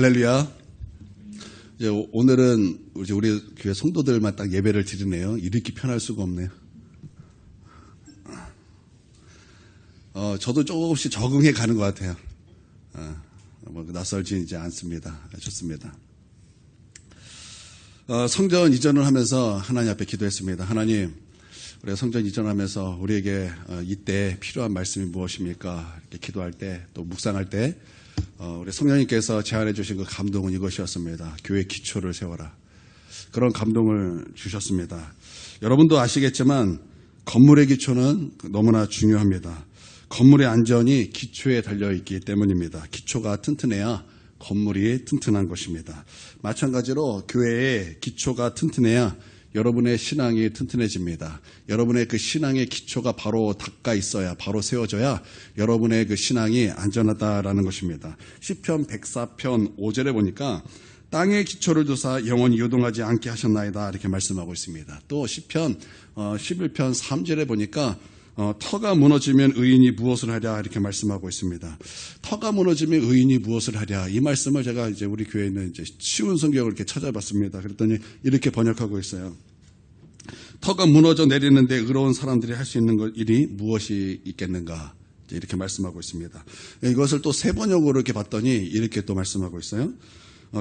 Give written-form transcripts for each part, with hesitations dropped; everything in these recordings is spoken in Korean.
할렐루야. 이제 오늘은 우리 교회 성도들만 딱 예배를 드리네요. 이렇게 편할 수가 없네요. 저도 조금씩 적응해 가는 것 같아요. 낯설지 이제 않습니다. 좋습니다. 성전 이전을 하면서 하나님 앞에 기도했습니다. 하나님, 우리가 성전 이전하면서 우리에게 이때 필요한 말씀이 무엇입니까? 이렇게 기도할 때, 또 묵상할 때 우리 성령님께서 제안해 주신 그 감동은 이것이었습니다. 교회 기초를 세워라. 그런 감동을 주셨습니다. 여러분도 아시겠지만 건물의 기초는 너무나 중요합니다. 건물의 안전이 기초에 달려있기 때문입니다. 기초가 튼튼해야 건물이 튼튼한 것입니다. 마찬가지로 교회의 기초가 튼튼해야 여러분의 신앙이 튼튼해집니다. 여러분의 그 신앙의 기초가 바로 닦아 있어야, 바로 세워져야 여러분의 그 신앙이 안전하다라는 것입니다. 시편 104편 5절에 보니까 땅의 기초를 두사 영원히 요동하지 않게 하셨나이다 이렇게 말씀하고 있습니다. 또 시편 11편 3절에 보니까 터가 무너지면 의인이 무엇을 하랴 이렇게 말씀하고 있습니다. 터가 무너지면 의인이 무엇을 하랴, 이 말씀을 제가 이제 우리 교회에 있는 이제 쉬운 성경을 이렇게 찾아봤습니다. 그랬더니 이렇게 번역하고 있어요. 터가 무너져 내리는데 의로운 사람들이 할 수 있는 일이 무엇이 있겠는가, 이렇게 말씀하고 있습니다. 이것을 또 세 번역으로 이렇게 봤더니 이렇게 또 말씀하고 있어요.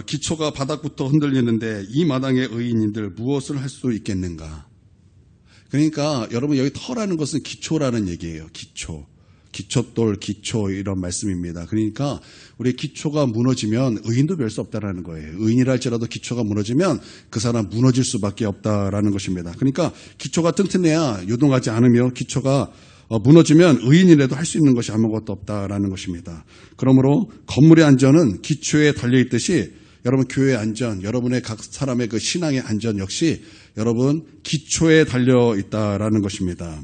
기초가 바닥부터 흔들리는데 이 마당의 의인인들 무엇을 할 수 있겠는가. 그러니까 여러분, 여기 터라는 것은 기초라는 얘기예요. 기초. 기초돌, 기초, 이런 말씀입니다. 그러니까 우리 기초가 무너지면 의인도 별 수 없다라는 거예요. 의인이라 할지라도 기초가 무너지면 그 사람 무너질 수밖에 없다라는 것입니다. 그러니까 기초가 튼튼해야 요동하지 않으며, 기초가 무너지면 의인이라도 할 수 있는 것이 아무것도 없다라는 것입니다. 그러므로 건물의 안전은 기초에 달려있듯이 여러분 교회의 안전, 여러분의 각 사람의 그 신앙의 안전 역시 여러분 기초에 달려있다라는 것입니다.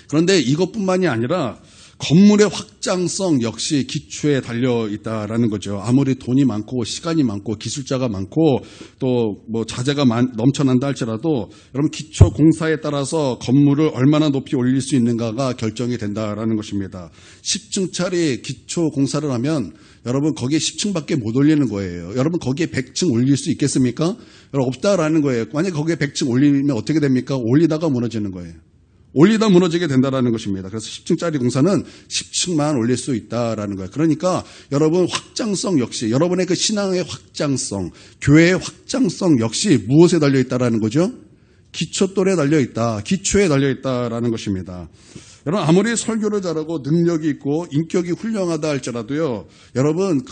그런데 이것뿐만이 아니라 건물의 확장성 역시 기초에 달려있다라는 거죠. 아무리 돈이 많고 시간이 많고 기술자가 많고 또 뭐 자재가 넘쳐난다 할지라도 여러분 기초 공사에 따라서 건물을 얼마나 높이 올릴 수 있는가가 결정이 된다라는 것입니다. 10층짜리 기초 공사를 하면 여러분 거기에 10층밖에 못 올리는 거예요. 여러분 거기에 100층 올릴 수 있겠습니까? 여러분 없다라는 거예요. 만약에 거기에 100층 올리면 어떻게 됩니까? 올리다가 무너지는 거예요. 올리다 무너지게 된다라는 것입니다. 그래서 10층짜리 공사는 10층만 올릴 수 있다라는 거예요. 그러니까 여러분 확장성 역시, 여러분의 그 신앙의 확장성, 교회의 확장성 역시 무엇에 달려있다라는 거죠? 기초돌에 달려있다, 기초에 달려있다라는 것입니다. 여러분 아무리 설교를 잘하고 능력이 있고 인격이 훌륭하다 할지라도요, 여러분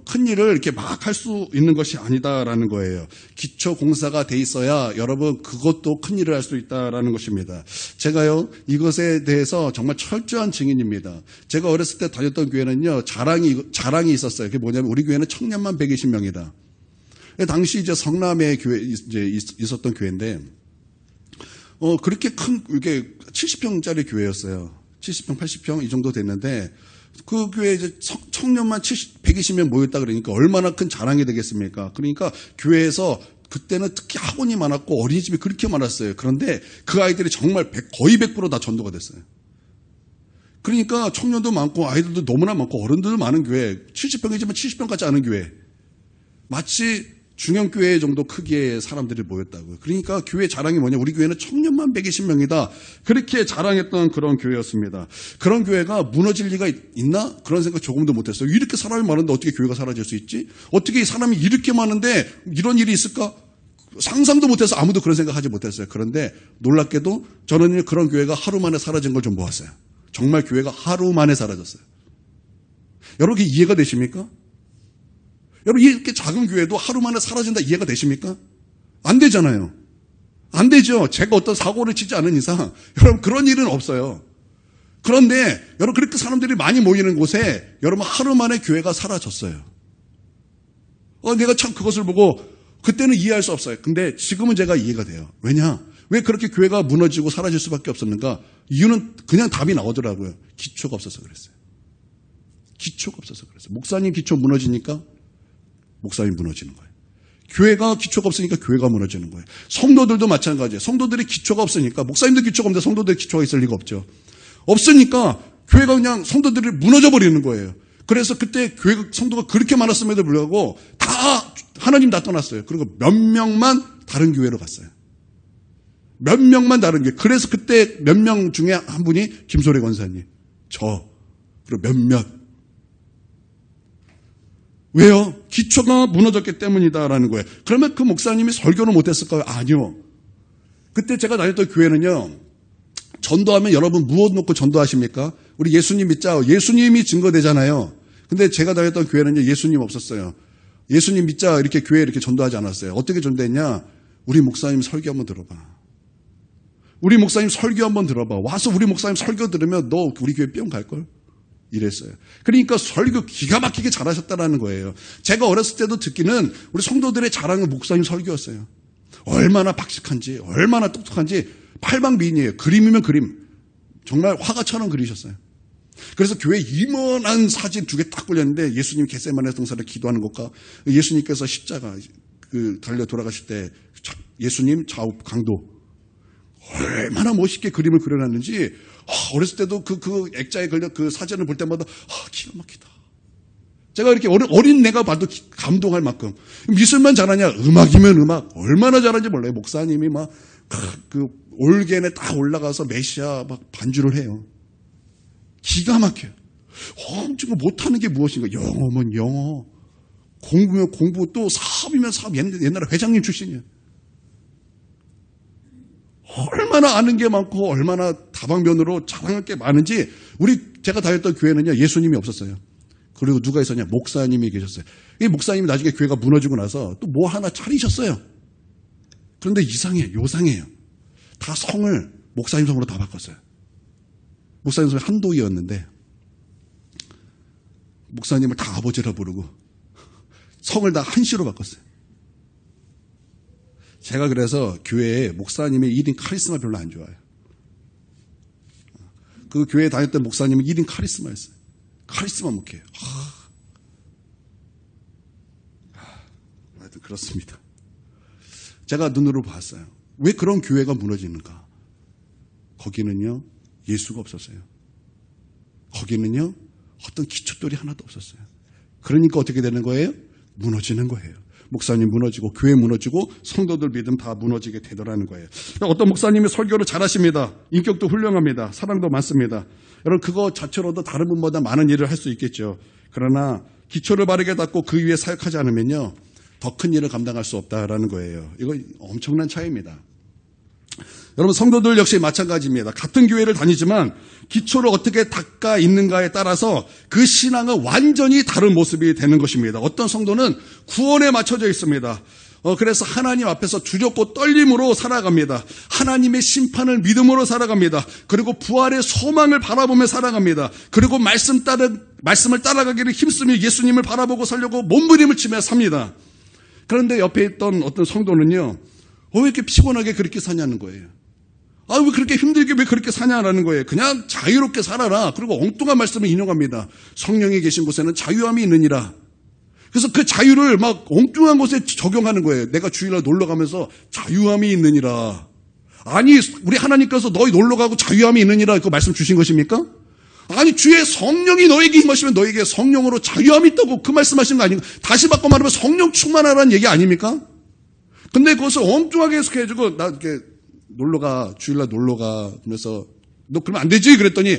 큰 일을 이렇게 막 할 수 있는 것이 아니다라는 거예요. 기초 공사가 돼 있어야 여러분 그것도 큰 일을 할 수 있다라는 것입니다. 제가요 이것에 대해서 정말 철저한 증인입니다. 제가 어렸을 때 다녔던 교회는요 자랑이 있었어요. 그게 뭐냐면 우리 교회는 청년만 120명이다. 당시 이제 성남에 교회 이제 있었던 교회인데. 그렇게 큰, 이게 70평짜리 교회였어요. 70평, 80평 이 정도 됐는데, 그 교회에 이제 청년만 120명 모였다 그러니까 얼마나 큰 자랑이 되겠습니까? 그러니까 교회에서 그때는 특히 학원이 많았고 어린이집이 그렇게 많았어요. 그런데 그 아이들이 정말 거의 100% 다 전도가 됐어요. 그러니까 청년도 많고 아이들도 너무나 많고 어른들도 많은 교회, 70평이지만 70평 같지 않은 교회. 마치 중형교회 정도 크기의 사람들이 모였다고요. 그러니까 교회 자랑이 뭐냐, 우리 교회는 청년만 120명이다. 그렇게 자랑했던 그런 교회였습니다. 그런 교회가 무너질 리가 있나? 그런 생각 조금도 못했어요. 이렇게 사람이 많은데 어떻게 교회가 사라질 수 있지? 어떻게 사람이 이렇게 많은데 이런 일이 있을까? 상상도 못해서 아무도 그런 생각하지 못했어요. 그런데 놀랍게도 저는 그런 교회가 하루 만에 사라진 걸 좀 보았어요. 정말 교회가 하루 만에 사라졌어요. 여러분 이게 이해가 되십니까? 여러분 이렇게 작은 교회도 하루 만에 사라진다 이해가 되십니까? 안 되잖아요. 안 되죠. 제가 어떤 사고를 치지 않은 이상 여러분 그런 일은 없어요. 그런데 여러분 그렇게 사람들이 많이 모이는 곳에 여러분 하루 만에 교회가 사라졌어요. 내가 참 그것을 보고 그때는 이해할 수 없어요. 근데 지금은 제가 이해가 돼요. 왜냐? 왜 그렇게 교회가 무너지고 사라질 수밖에 없었는가? 이유는 그냥 답이 나오더라고요. 기초가 없어서 그랬어요. 기초가 없어서 그랬어요. 목사님 기초 무너지니까 목사님이 무너지는 거예요. 교회가 기초가 없으니까 교회가 무너지는 거예요. 성도들도 마찬가지예요. 성도들이 기초가 없으니까, 목사님도 기초가 없는데 성도들이 기초가 있을 리가 없죠. 없으니까 교회가 그냥 성도들이 무너져 버리는 거예요. 그래서 그때 교회 성도가 그렇게 많았음에도 불구하고 다 하나님 다 떠났어요. 그리고 몇 명만 다른 교회로 갔어요. 몇 명만 다른 교회. 그래서 그때 몇 명 중에 한 분이 김소래 권사님, 저, 그리고 몇몇. 왜요? 기초가 무너졌기 때문이다라는 거예요. 그러면 그 목사님이 설교를 못했을까요? 아니요. 그때 제가 다녔던 교회는요, 전도하면 여러분 무엇 놓고 전도하십니까? 우리 예수님 믿자. 예수님이 증거되잖아요. 근데 제가 다녔던 교회는요, 예수님 없었어요. 예수님 믿자. 이렇게 교회에 이렇게 전도하지 않았어요. 어떻게 전도했냐? 우리 목사님 설교 한번 들어봐. 우리 목사님 설교 한번 들어봐. 와서 우리 목사님 설교 들으면 너 우리 교회 뿅 갈걸? 이랬어요. 그러니까 설교 기가 막히게 잘하셨다라는 거예요. 제가 어렸을 때도 듣기는 우리 성도들의 자랑은 목사님 설교였어요. 얼마나 박식한지, 얼마나 똑똑한지 팔방미인이에요. 그림이면 그림. 정말 화가처럼 그리셨어요. 그래서 교회 이만한 사진 2개 딱 걸렸는데 예수님 겟세마네 동산에 기도하는 것과 예수님께서 십자가 달려 돌아가실 때 예수님 좌우 강도 얼마나 멋있게 그림을 그려놨는지 어렸을 때도 그 액자에 걸려 그 사진을 볼 때마다 기가 막히다. 제가 이렇게 어린 내가 봐도 감동할 만큼 미술만 잘하냐? 음악이면 음악 얼마나 잘하는지 몰라요. 목사님이 막 그 올겐에 딱 올라가서 메시아 막 반주를 해요. 기가 막혀요. 엄청 못하는 게 무엇인가? 영어면 영어, 공부면 공부, 또 사업이면 사업. 옛날에 회장님 출신이에요. 얼마나 아는 게 많고 얼마나 다방면으로 자랑할 게 많은지. 제가 다녔던 교회는요, 예수님이 없었어요. 그리고 누가 있었냐? 목사님이 계셨어요. 이 목사님이 나중에 교회가 무너지고 나서 또 뭐 하나 차리셨어요. 그런데 이상해요. 요상해요. 다 성을 목사님 성으로 다 바꿨어요. 목사님 성이 한도희였는데 목사님을 다 아버지라 부르고 성을 다 한시로 바꿨어요. 제가 그래서 교회에 목사님의 1인 카리스마 별로 안 좋아해요. 그 교회에 다녔던 목사님은 1인 카리스마였어요. 카리스마 목회예요. 하여튼 그렇습니다. 제가 눈으로 봤어요. 왜 그런 교회가 무너지는가? 거기는요, 예수가 없었어요. 거기는요, 어떤 기초돌이 하나도 없었어요. 그러니까 어떻게 되는 거예요? 무너지는 거예요. 목사님 무너지고 교회 무너지고 성도들 믿음 다 무너지게 되더라는 거예요. 어떤 목사님이 설교를 잘하십니다. 인격도 훌륭합니다. 사랑도 많습니다. 여러분 그거 자체로도 다른 분보다 많은 일을 할 수 있겠죠. 그러나 기초를 바르게 닦고 그 위에 사역하지 않으면요, 더 큰 일을 감당할 수 없다라는 거예요. 이거 엄청난 차이입니다. 여러분 성도들 역시 마찬가지입니다. 같은 교회를 다니지만 기초를 어떻게 닦아 있는가에 따라서 그 신앙은 완전히 다른 모습이 되는 것입니다. 어떤 성도는 구원에 맞춰져 있습니다. 그래서 하나님 앞에서 두렵고 떨림으로 살아갑니다. 하나님의 심판을 믿음으로 살아갑니다. 그리고 부활의 소망을 바라보며 살아갑니다. 그리고 말씀을 따라가기를 힘쓰며 예수님을 바라보고 살려고 몸부림을 치며 삽니다. 그런데 옆에 있던 어떤 성도는요, 왜 이렇게 피곤하게 그렇게 사냐는 거예요. 왜 그렇게 힘들게 왜 그렇게 사냐라는 거예요. 그냥 자유롭게 살아라. 그리고 엉뚱한 말씀을 인용합니다. 성령이 계신 곳에는 자유함이 있느니라. 그래서 그 자유를 막 엉뚱한 곳에 적용하는 거예요. 내가 주일날 놀러 가면서 자유함이 있느니라. 아니, 우리 하나님께서 너희 놀러 가고 자유함이 있느니라 그 말씀 주신 것입니까? 아니, 주의 성령이 너에게 임하시면 너에게 성령으로 자유함이 있다고 그 말씀하신 거 아닙니까? 다시 바꿔 말하면 성령 충만하라는 얘기 아닙니까? 근데 그것을 엉뚱하게 해석해주고, 나 이렇게 놀러가, 주일날 놀러가, 그러면서, 너 그러면 안 되지? 그랬더니,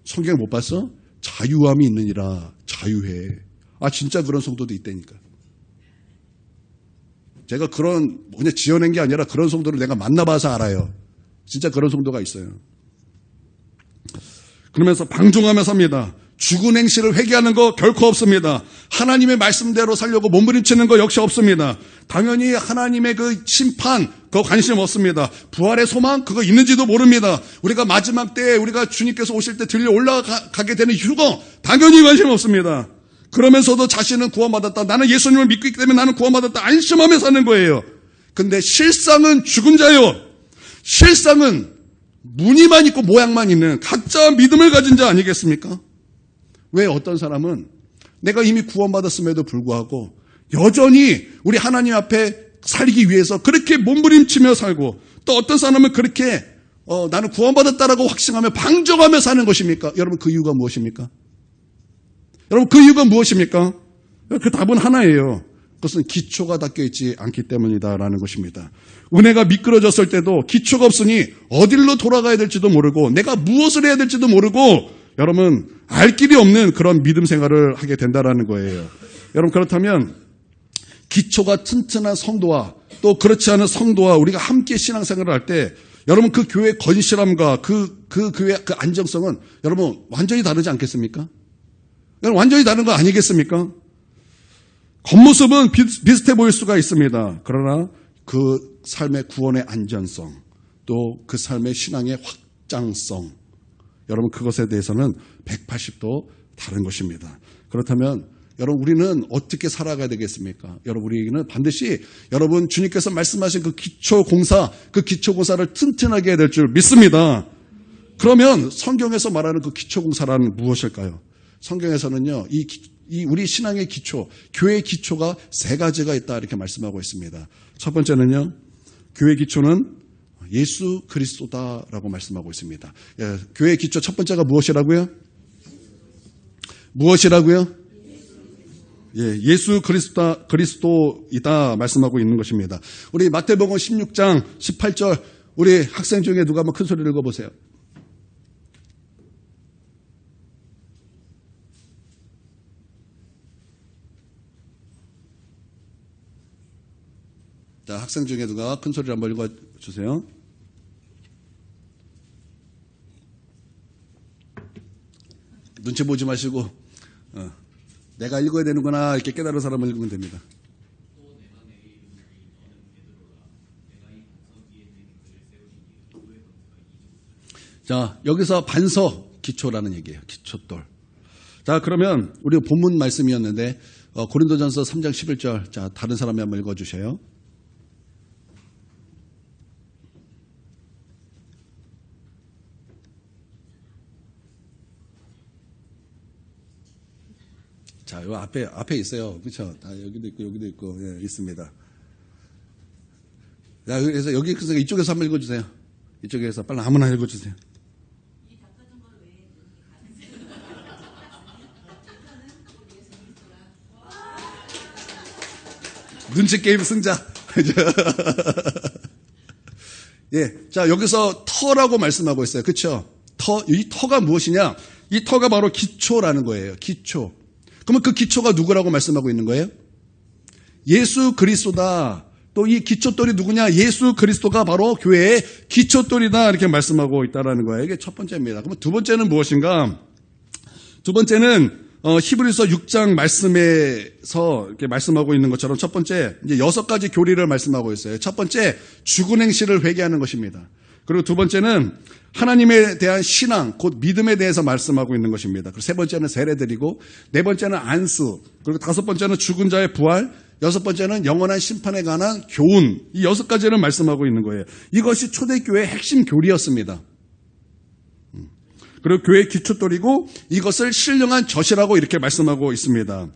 성경 못 봤어? 자유함이 있느니라, 자유해. 진짜 그런 성도도 있다니까. 제가 그냥 지어낸 게 아니라 그런 성도를 내가 만나봐서 알아요. 진짜 그런 성도가 있어요. 그러면서 방종하며 삽니다. 죽은 행실을 회개하는 거 결코 없습니다. 하나님의 말씀대로 살려고 몸부림치는 거 역시 없습니다. 당연히 하나님의 그 심판 그거 관심 없습니다. 부활의 소망 그거 있는지도 모릅니다. 우리가 마지막 때에 우리가 주님께서 오실 때 들려 올라가게 되는 휴거 당연히 관심 없습니다. 그러면서도 자신은 구원받았다. 나는 예수님을 믿고 있기 때문에 나는 구원받았다. 안심하며 사는 거예요. 근데 실상은 죽은 자요. 실상은 무늬만 있고 모양만 있는 가짜 믿음을 가진 자 아니겠습니까? 왜 어떤 사람은 내가 이미 구원받았음에도 불구하고 여전히 우리 하나님 앞에 살기 위해서 그렇게 몸부림치며 살고, 또 어떤 사람은 그렇게 나는 구원받았다라고 확신하며 방종하며 사는 것입니까? 여러분 그 이유가 무엇입니까? 여러분 그 이유가 무엇입니까? 그 답은 하나예요. 그것은 기초가 닦여있지 않기 때문이다라는 것입니다. 은혜가 미끄러졌을 때도 기초가 없으니 어디로 돌아가야 될지도 모르고 내가 무엇을 해야 될지도 모르고 여러분 알 길이 없는 그런 믿음 생활을 하게 된다라는 거예요. 여러분 그렇다면 기초가 튼튼한 성도와 또 그렇지 않은 성도와 우리가 함께 신앙생활을 할 때 여러분 그 교회의 건실함과 그 교회의 그 안정성은 여러분 완전히 다르지 않겠습니까? 여러분 완전히 다른 거 아니겠습니까? 겉모습은 비슷해 보일 수가 있습니다. 그러나 그 삶의 구원의 안전성, 또 그 삶의 신앙의 확장성, 여러분 그것에 대해서는 180도 다른 것입니다. 그렇다면 여러분 우리는 어떻게 살아가야 되겠습니까? 여러분 우리는 반드시 여러분 주님께서 말씀하신 그 기초공사, 그 기초공사를 튼튼하게 해야 될 줄 믿습니다. 그러면 성경에서 말하는 그 기초공사란 무엇일까요? 성경에서는요, 이 우리 신앙의 기초, 교회의 기초가 세 가지가 있다 이렇게 말씀하고 있습니다. 첫 번째는요, 교회의 기초는 예수 그리스도다라고 말씀하고 있습니다. 예, 교회의 기초 첫 번째가 무엇이라고요? 무엇이라고요? 예, 예수 그리스도이다 말씀하고 있는 것입니다. 우리 마태복음 16장 18절 우리 학생 중에 누가 한번 큰 소리를 읽어보세요. 자, 학생 중에 누가 큰 소리를 한번 읽어주세요. 눈치 보지 마시고 내가 읽어야 되는구나 이렇게 깨달은 사람을 읽으면 됩니다. 자, 여기서 반석 기초라는 얘기예요. 기초돌. 자, 그러면 우리 본문 말씀이었는데 고린도전서 3장 11절. 자, 다른 사람이 한번 읽어주세요. 자, 요 앞에 있어요. 그렇죠? 여기도 있고, 예, 있습니다. 자, 그래서 여기서 이쪽에서 한번 읽어주세요. 이쪽에서 빨리 아무나 읽어주세요. 눈치 게임 승자. 예, 자 여기서 터라고 말씀하고 있어요. 그렇죠? 이 터가 무엇이냐? 이 터가 바로 기초라는 거예요. 기초. 그러면 그 기초가 누구라고 말씀하고 있는 거예요? 예수 그리스도다. 또 이 기초돌이 누구냐? 예수 그리스도가 바로 교회의 기초돌이다. 이렇게 말씀하고 있다라는 거예요. 이게 첫 번째입니다. 그러면 두 번째는 무엇인가? 두 번째는 히브리서 6장 말씀에서 이렇게 말씀하고 있는 것처럼 첫 번째 이제 6가지 교리를 말씀하고 있어요. 첫 번째 죽은 행실을 회개하는 것입니다. 그리고 두 번째는 하나님에 대한 신앙, 곧 믿음에 대해서 말씀하고 있는 것입니다. 그리고 세 번째는 세례드리고, 네 번째는 안수, 그리고 다섯 번째는 죽은 자의 부활, 여섯 번째는 영원한 심판에 관한 교훈. 이 6가지를 말씀하고 있는 거예요. 이것이 초대교회의 핵심 교리였습니다. 그리고 교회의 기초돌이고 이것을 신령한 젖이라고 이렇게 말씀하고 있습니다.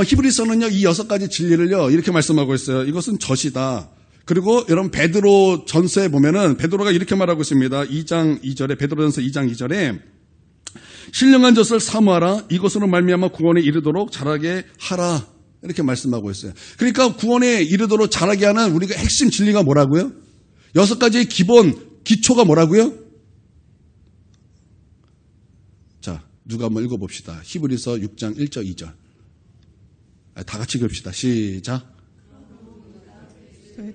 히브리서는요, 이 6가지 진리를요, 이렇게 말씀하고 있어요. 이것은 젖이다. 그리고 여러분 베드로 전서에 보면은 베드로가 이렇게 말하고 있습니다. 2장 2절에 베드로전서 2장 2절에 신령한 젖을 사모하라. 이것으로 말미암아 구원에 이르도록 자라게 하라. 이렇게 말씀하고 있어요. 그러니까 구원에 이르도록 자라게 하는 우리가 핵심 진리가 뭐라고요? 6가지의 기본 기초가 뭐라고요? 자, 누가 한번 읽어봅시다. 히브리서 6장 1절 2절. 다 같이 읽읍시다. 시작.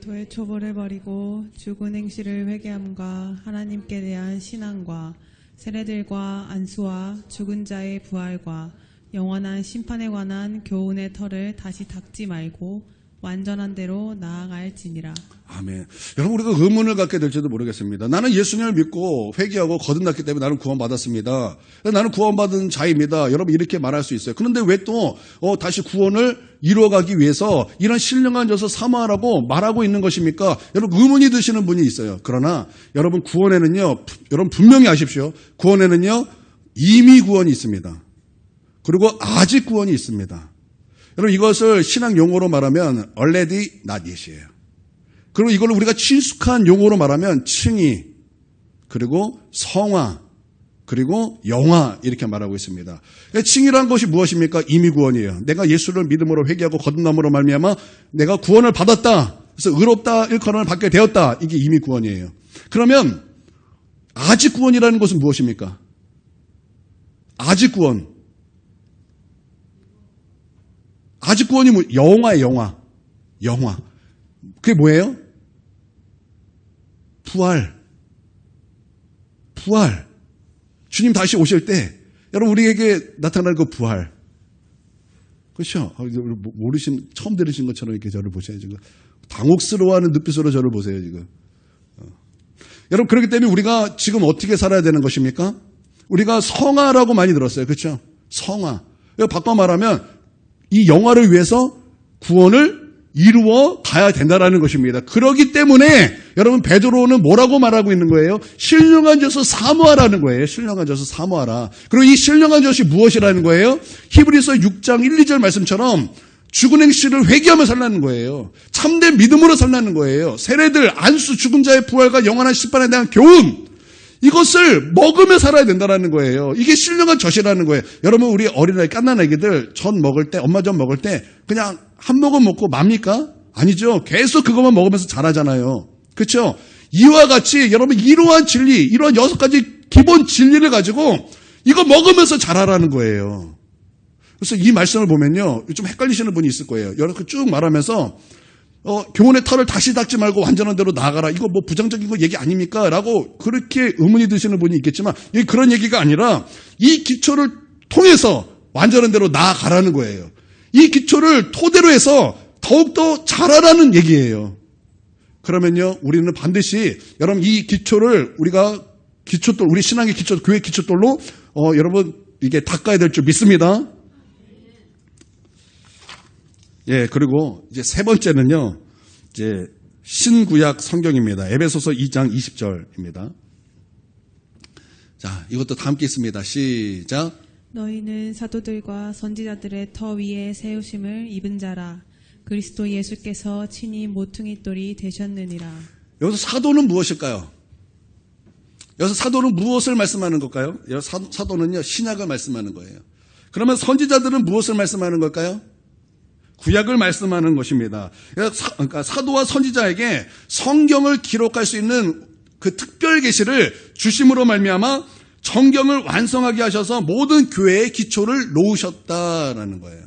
도에 초벌해버리고 죽은 행실을 회개함과 하나님께 대한 신앙과 세례들과 안수와 죽은 자의 부활과 영원한 심판에 관한 교훈의 털을 다시 닦지 말고 완전한 대로 나아갈지니라. 아멘. 여러분 우리가 의문을 갖게 될지도 모르겠습니다. 나는 예수님을 믿고 회개하고 거듭났기 때문에 나는 구원받았습니다. 나는 구원받은 자입니다. 여러분 이렇게 말할 수 있어요. 그런데 왜 또 다시 구원을 이루어가기 위해서 이런 신령한 젖을 사모하라고 말하고 있는 것입니까? 여러분 의문이 드시는 분이 있어요. 그러나 여러분 구원에는요, 여러분 분명히 아십시오. 구원에는요 이미 구원이 있습니다. 그리고 아직 구원이 있습니다. 여러분 이것을 신앙 용어로 말하면 already not yet이에요. 그리고 이걸 우리가 친숙한 용어로 말하면 칭의, 그리고 성화, 그리고 영화 이렇게 말하고 있습니다. 칭의란 것이 무엇입니까? 이미 구원이에요. 내가 예수를 믿음으로 회개하고 거듭남으로 말미암아 내가 구원을 받았다. 그래서 의롭다 일컬음을 받게 되었다. 이게 이미 구원이에요. 그러면 아직 구원이라는 것은 무엇입니까? 아직 구원. 아직 구원이 영화예요. 영화. 그게 뭐예요? 부활. 주님 다시 오실 때 여러분 우리에게 나타날 그 부활. 그렇죠? 처음 들으신 것처럼 이렇게 저를 보세요. 지금 당혹스러워하는 눈빛으로 저를 보세요. 지금. 여러분 그렇기 때문에 우리가 지금 어떻게 살아야 되는 것입니까? 우리가 성화라고 많이 들었어요. 그렇죠? 성화. 바꿔 말하면 이 영화를 위해서 구원을 이루어 가야 된다라는 것입니다. 그렇기 때문에 여러분 베드로는 뭐라고 말하고 있는 거예요? 신령한 젖을 사모하라는 거예요. 신령한 젖을 사모하라. 그리고 이 신령한 젖이 무엇이라는 거예요? 히브리서 6장 1, 2절 말씀처럼 죽은 행실을 회개하며 살라는 거예요. 참된 믿음으로 살라는 거예요. 세례들, 안수, 죽은 자의 부활과 영원한 심판에 대한 교훈, 이것을 먹으며 살아야 된다는 거예요. 이게 신령한 젖이라는 거예요. 여러분 우리 어린아이 갓난 아기들 젖 먹을 때, 엄마 젖 먹을 때 그냥 한 모금 먹고 맙니까? 아니죠. 계속 그것만 먹으면서 자라잖아요. 그렇죠? 이와 같이 여러분 이러한 진리, 이러한 6가지 기본 진리를 가지고 이거 먹으면서 자라라는 거예요. 그래서 이 말씀을 보면요, 좀 헷갈리시는 분이 있을 거예요. 여러분 쭉 말하면서 교훈의 털을 다시 닦지 말고 완전한 대로 나아가라. 이거 뭐 부정적인 거 얘기 아닙니까? 라고 그렇게 의문이 드시는 분이 있겠지만 이게 그런 얘기가 아니라 이 기초를 통해서 완전한 대로 나아가라는 거예요. 이 기초를 토대로 해서 더욱더 잘하라는 얘기예요. 그러면요, 우리는 반드시 여러분 이 기초를 우리가 기초돌, 우리 신앙의 기초, 교회 기초돌로 여러분 이게 닦아야 될 줄 믿습니다. 예, 그리고 이제 세 번째는요, 이제 신구약 성경입니다. 에베소서 2장 20절입니다. 자, 이것도 다 함께 있습니다. 시작. 너희는 사도들과 선지자들의 터 위에 세우심을 입은 자라. 그리스도 예수께서 친히 모퉁이 돌이 되셨느니라. 여기서 사도는 무엇일까요? 여기서 사도는 무엇을 말씀하는 걸까요? 여기서 사도는요, 신약을 말씀하는 거예요. 그러면 선지자들은 무엇을 말씀하는 걸까요? 구약을 말씀하는 것입니다. 그러니까 사도와 선지자에게 성경을 기록할 수 있는 그 특별 계시를 주심으로 말미암아 정경을 완성하게 하셔서 모든 교회의 기초를 놓으셨다라는 거예요.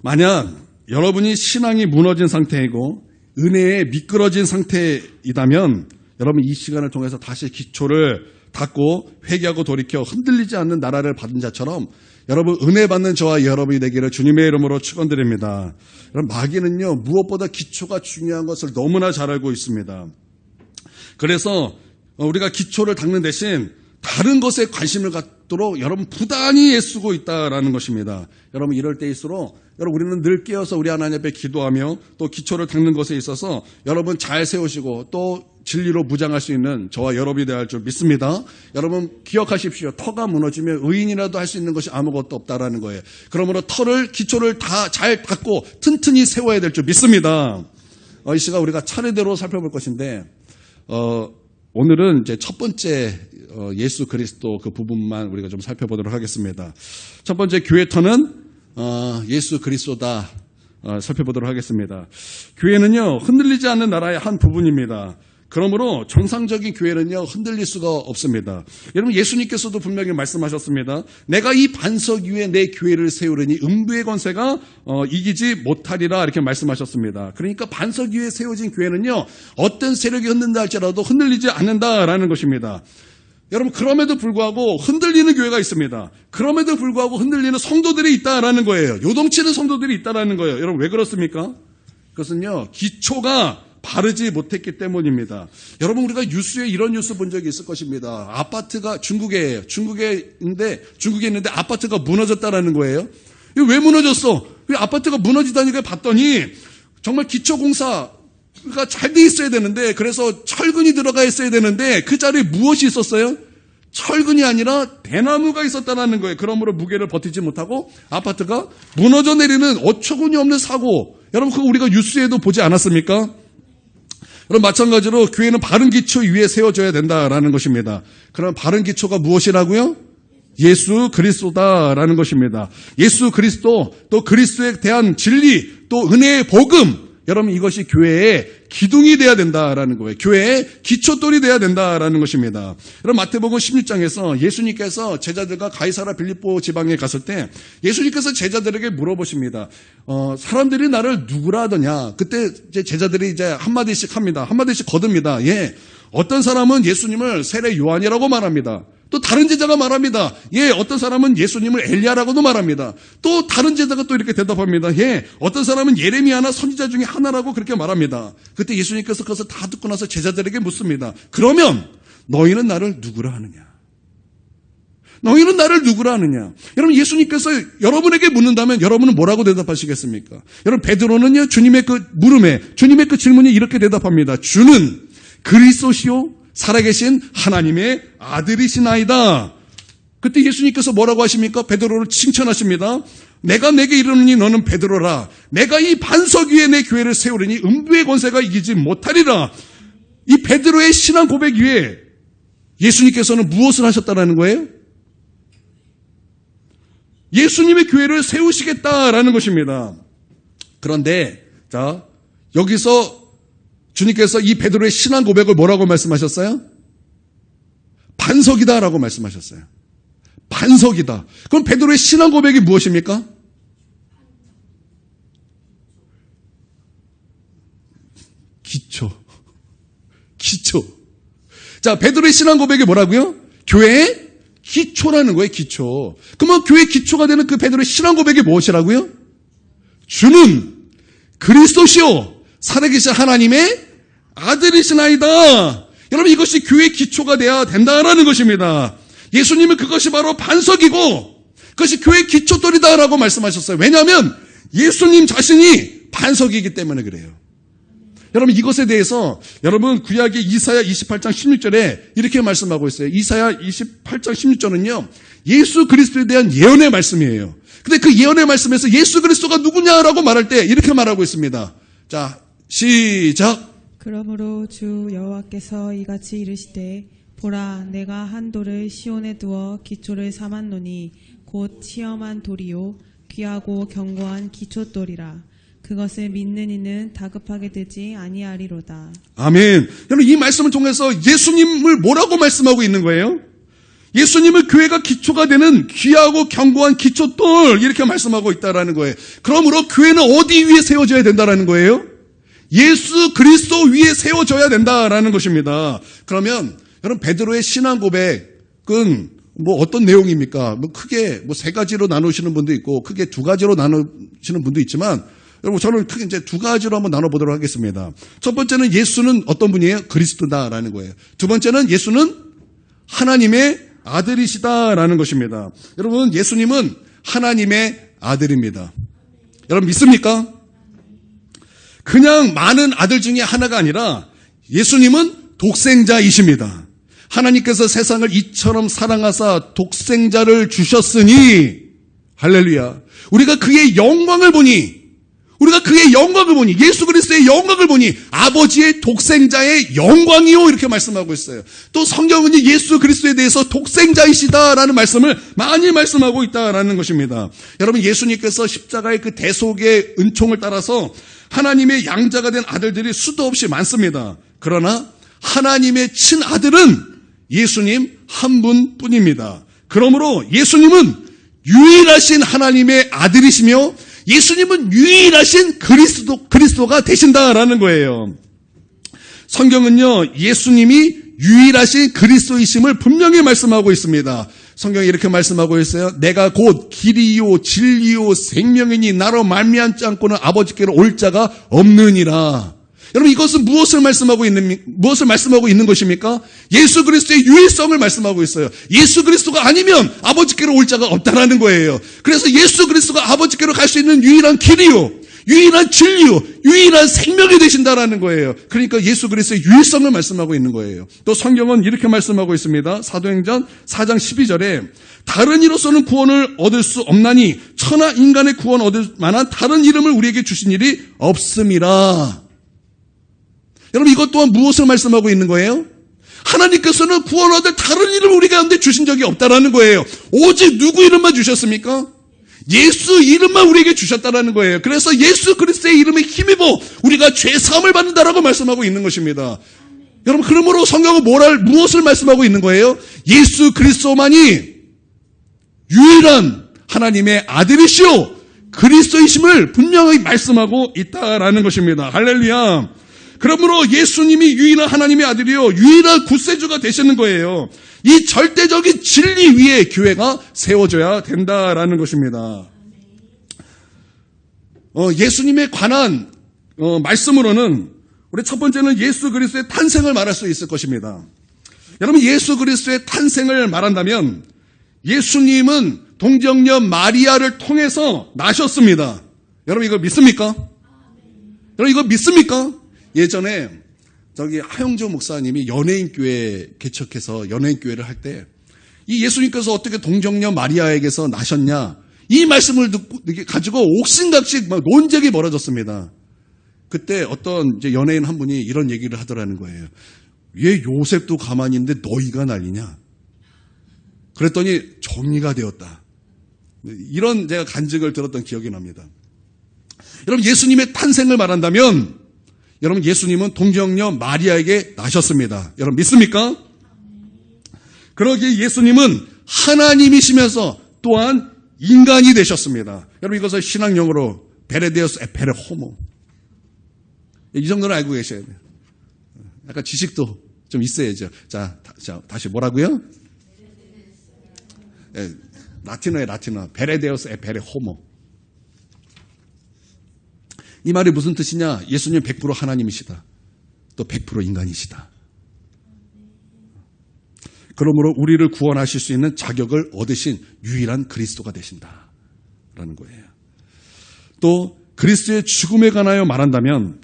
만약 여러분이 신앙이 무너진 상태이고 은혜에 미끄러진 상태이다면 여러분 이 시간을 통해서 다시 기초를 닦고 회개하고 돌이켜 흔들리지 않는 나라를 받은 자처럼 여러분 은혜 받는 저와 여러분이 되기를 주님의 이름으로 축원드립니다. 여러분 마귀는요 무엇보다 기초가 중요한 것을 너무나 잘 알고 있습니다. 그래서 우리가 기초를 닦는 대신 다른 것에 관심을 갖도록 여러분 부단히 애쓰고 있다라는 것입니다. 여러분 이럴 때일수록 여러분 우리는 늘 깨어서 우리 하나님 앞에 기도하며 또 기초를 닦는 것에 있어서 여러분 잘 세우시고 또 진리로 무장할 수 있는 저와 여러분이 되어야 할 줄 믿습니다. 여러분 기억하십시오. 터가 무너지면 의인이라도 할 수 있는 것이 아무것도 없다라는 거예요. 그러므로 기초를 다 잘 닦고 튼튼히 세워야 될 줄 믿습니다. 이 시간 우리가 차례대로 살펴볼 것인데 오늘은 이제 첫 번째 예수 그리스도 그 부분만 우리가 좀 살펴보도록 하겠습니다. 첫 번째 교회 터는 예수 그리스도다 살펴보도록 하겠습니다. 교회는요 흔들리지 않는 나라의 한 부분입니다. 그러므로 정상적인 교회는요 흔들릴 수가 없습니다. 여러분 예수님께서도 분명히 말씀하셨습니다. 내가 이 반석 위에 내 교회를 세우려니 음부의 권세가 이기지 못하리라 이렇게 말씀하셨습니다. 그러니까 반석 위에 세워진 교회는요 어떤 세력이 흔든다 할지라도 흔들리지 않는다라는 것입니다. 여러분 그럼에도 불구하고 흔들리는 교회가 있습니다. 그럼에도 불구하고 흔들리는 성도들이 있다라는 거예요. 요동치는 성도들이 있다라는 거예요. 여러분 왜 그렇습니까? 그것은요 기초가 바르지 못했기 때문입니다. 여러분 우리가 뉴스에 이런 뉴스 본 적이 있을 것입니다. 아파트가 중국에 있는데 아파트가 무너졌다라는 거예요. 이거 왜 무너졌어? 왜 아파트가 무너지다니까 봤더니 정말 기초공사가 잘 돼 있어야 되는데 그래서 철근이 들어가 있어야 되는데 그 자리에 무엇이 있었어요? 철근이 아니라 대나무가 있었다는 거예요. 그러므로 무게를 버티지 못하고 아파트가 무너져 내리는 어처구니 없는 사고. 여러분 그거 우리가 뉴스에도 보지 않았습니까? 그럼 마찬가지로 교회는 바른 기초 위에 세워져야 된다라는 것입니다. 그럼 바른 기초가 무엇이라고요? 예수 그리스도다라는 것입니다. 예수 그리스도, 또 그리스도에 대한 진리, 또 은혜의 복음, 여러분 이것이 교회의 기둥이 돼야 된다라는 거예요. 교회의 기초돌이 돼야 된다라는 것입니다. 여러분 마태복음 16장에서 예수님께서 제자들과 가이사라 빌립보 지방에 갔을 때 예수님께서 제자들에게 물어보십니다. 사람들이 나를 누구라 하더냐? 그때 이제 제자들이 이제 한마디씩 합니다. 한마디씩 거듭니다. 예, 어떤 사람은 예수님을 세례 요한이라고 말합니다. 또 다른 제자가 말합니다. 예, 어떤 사람은 예수님을 엘리야라고도 말합니다. 또 다른 제자가 또 이렇게 대답합니다. 예, 어떤 사람은 예레미야나 선지자 중에 하나라고 그렇게 말합니다. 그때 예수님께서 그것을 다 듣고 나서 제자들에게 묻습니다. 그러면 너희는 나를 누구라 하느냐? 너희는 나를 누구라 하느냐? 여러분 예수님께서 여러분에게 묻는다면 여러분은 뭐라고 대답하시겠습니까? 여러분 베드로는요 주님의 그 물음에 주님의 그 질문이 이렇게 대답합니다. 주는 그리스도시요 살아계신 하나님의 아들이시나이다. 그때 예수님께서 뭐라고 하십니까? 베드로를 칭찬하십니다. 내가 내게 이르노니 너는 베드로라. 내가 이 반석 위에 내 교회를 세우리니 음부의 권세가 이기지 못하리라. 이 베드로의 신앙 고백 위에 예수님께서는 무엇을 하셨다라는 거예요? 예수님의 교회를 세우시겠다라는 것입니다. 그런데 자 여기서 주님께서 이 베드로의 신앙 고백을 뭐라고 말씀하셨어요? 반석이다라고 말씀하셨어요. 반석이다. 그럼 베드로의 신앙 고백이 무엇입니까? 기초. 자, 베드로의 신앙 고백이 뭐라고요? 교회의 기초라는 거예요, 기초. 그러면 교회의 기초가 되는 그 베드로의 신앙 고백이 무엇이라고요? 주는 그리스도시요 살아계신 하나님의 아들이시나이다. 여러분 이것이 교회의 기초가 돼야 된다라는 것입니다. 예수님은 그것이 바로 반석이고 그것이 교회의 기초돌이다라고 말씀하셨어요. 왜냐하면 예수님 자신이 반석이기 때문에 그래요. 여러분 이것에 대해서 여러분 구약의 이사야 28장 16절에 이렇게 말씀하고 있어요. 이사야 28장 16절은요 예수 그리스도에 대한 예언의 말씀이에요. 근데 그 예언의 말씀에서 예수 그리스도가 누구냐라고 말할 때 이렇게 말하고 있습니다. 자, 시작. 그러므로 주 여호와께서 이같이 이르시되 보라 내가 한 돌을 시온에 두어 기초를 삼았노니 곧 시험한 돌이요 귀하고 견고한 기초돌이라. 그것을 믿는 이는 다급하게 되지 아니하리로다. 아멘. 여러분 이 말씀을 통해서 예수님을 뭐라고 말씀하고 있는 거예요? 예수님을 교회가 기초가 되는 귀하고 견고한 기초돌 이렇게 말씀하고 있다라는 거예요. 그러므로 교회는 어디 위에 세워져야 된다라는 거예요? 예수 그리스도 위에 세워져야 된다라는 것입니다. 그러면 여러분 베드로의 신앙 고백은 뭐 어떤 내용입니까? 뭐 크게 뭐 세 가지로 나누시는 분도 있고 크게 두 가지로 나누시는 분도 있지만 여러분 저는 크게 이제 두 가지로 한번 나눠보도록 하겠습니다. 첫 번째는 예수는 어떤 분이에요? 그리스도다라는 거예요. 두 번째는 예수는 하나님의 아들이시다라는 것입니다. 여러분 예수님은 하나님의 아들입니다. 여러분 믿습니까? 그냥 많은 아들 중에 하나가 아니라 예수님은 독생자이십니다. 하나님께서 세상을 이처럼 사랑하사 독생자를 주셨으니 할렐루야. 우리가 그의 영광을 보니 예수 그리스도의 영광을 보니 아버지의 독생자의 영광이요 이렇게 말씀하고 있어요. 또 성경은 예수 그리스도에 대해서 독생자이시다라는 말씀을 많이 말씀하고 있다라는 것입니다. 여러분 예수님께서 십자가의 그 대속의 은총을 따라서 하나님의 양자가 된 아들들이 수도 없이 많습니다. 그러나 하나님의 친아들은 예수님 한 분뿐입니다. 그러므로 예수님은 유일하신 하나님의 아들이시며 예수님은 유일하신 그리스도가 되신다라는 거예요. 성경은요 예수님이 유일하신 그리스도이심을 분명히 말씀하고 있습니다. 성경이 이렇게 말씀하고 있어요. 내가 곧 길이요 진리요 생명이니 나로 말미암지 않고는 아버지께로 올 자가 없느니라. 여러분 이것은 무엇을 말씀하고 있는 것입니까? 예수 그리스도의 유일성을 말씀하고 있어요. 예수 그리스도가 아니면 아버지께로 올 자가 없다라는 거예요. 그래서 예수 그리스도가 아버지께로 갈 수 있는 유일한 길이요, 유일한 진리요, 유일한 생명이 되신다라는 거예요. 그러니까 예수 그리스도의 유일성을 말씀하고 있는 거예요. 또 성경은 이렇게 말씀하고 있습니다. 사도행전 4장 12절에 다른 이로서는 구원을 얻을 수 없나니 천하 인간의 구원 얻을 만한 다른 이름을 우리에게 주신 일이 없음이라. 여러분 이것 또한 무엇을 말씀하고 있는 거예요? 하나님께서는 구원받을 다른 이름을 우리 가운데 주신 적이 없다라는 거예요. 오직 누구 이름만 주셨습니까? 예수 이름만 우리에게 주셨다라는 거예요. 그래서 예수 그리스도의 이름에 힘입어 우리가 죄 사함을 받는다라고 말씀하고 있는 것입니다. 여러분 그러므로 성경은 무엇을 말씀하고 있는 거예요? 예수 그리스도만이 유일한 하나님의 아들이시오 그리스도이심을 분명히 말씀하고 있다라는 것입니다. 할렐루야. 그러므로 예수님이 유일한 하나님의 아들이요 유일한 구세주가 되시는 거예요. 이 절대적인 진리 위에 교회가 세워져야 된다라는 것입니다. 예수님에 관한 말씀으로는 우리 첫 번째는 예수 그리스도의 탄생을 말할 수 있을 것입니다. 여러분 예수 그리스도의 탄생을 말한다면 예수님은 동정녀 마리아를 통해서 나셨습니다. 여러분 이거 믿습니까? 여러분 이거 믿습니까? 예전에 하영조 목사님이 연예인교회 개척해서 연예인교회를 할 때 이 예수님께서 어떻게 동정녀 마리아에게서 나셨냐 이 말씀을 듣고 가지고 옥신각신 논쟁이 벌어졌습니다. 그때 어떤 이제 연예인 한 분이 이런 얘기를 하더라는 거예요. 왜 요셉도 가만히 있는데 너희가 난리냐? 그랬더니 정리가 되었다. 이런 제가 간증을 들었던 기억이 납니다. 여러분 예수님의 탄생을 말한다면 여러분 예수님은 동정녀 마리아에게 나셨습니다. 여러분 믿습니까? 그러기에 예수님은 하나님이시면서 또한 인간이 되셨습니다. 여러분 이것을 신학용어로 베레데우스 에페레 호모 이 정도는 알고 계셔야 돼요. 약간 지식도 좀 있어야죠. 자 다시 뭐라고요? 라틴어 베레데우스 에페레 호모 이 말이 무슨 뜻이냐? 예수님 100% 하나님이시다. 또 100% 인간이시다. 그러므로 우리를 구원하실 수 있는 자격을 얻으신 유일한 그리스도가 되신다라는 거예요. 또 그리스도의 죽음에 관하여 말한다면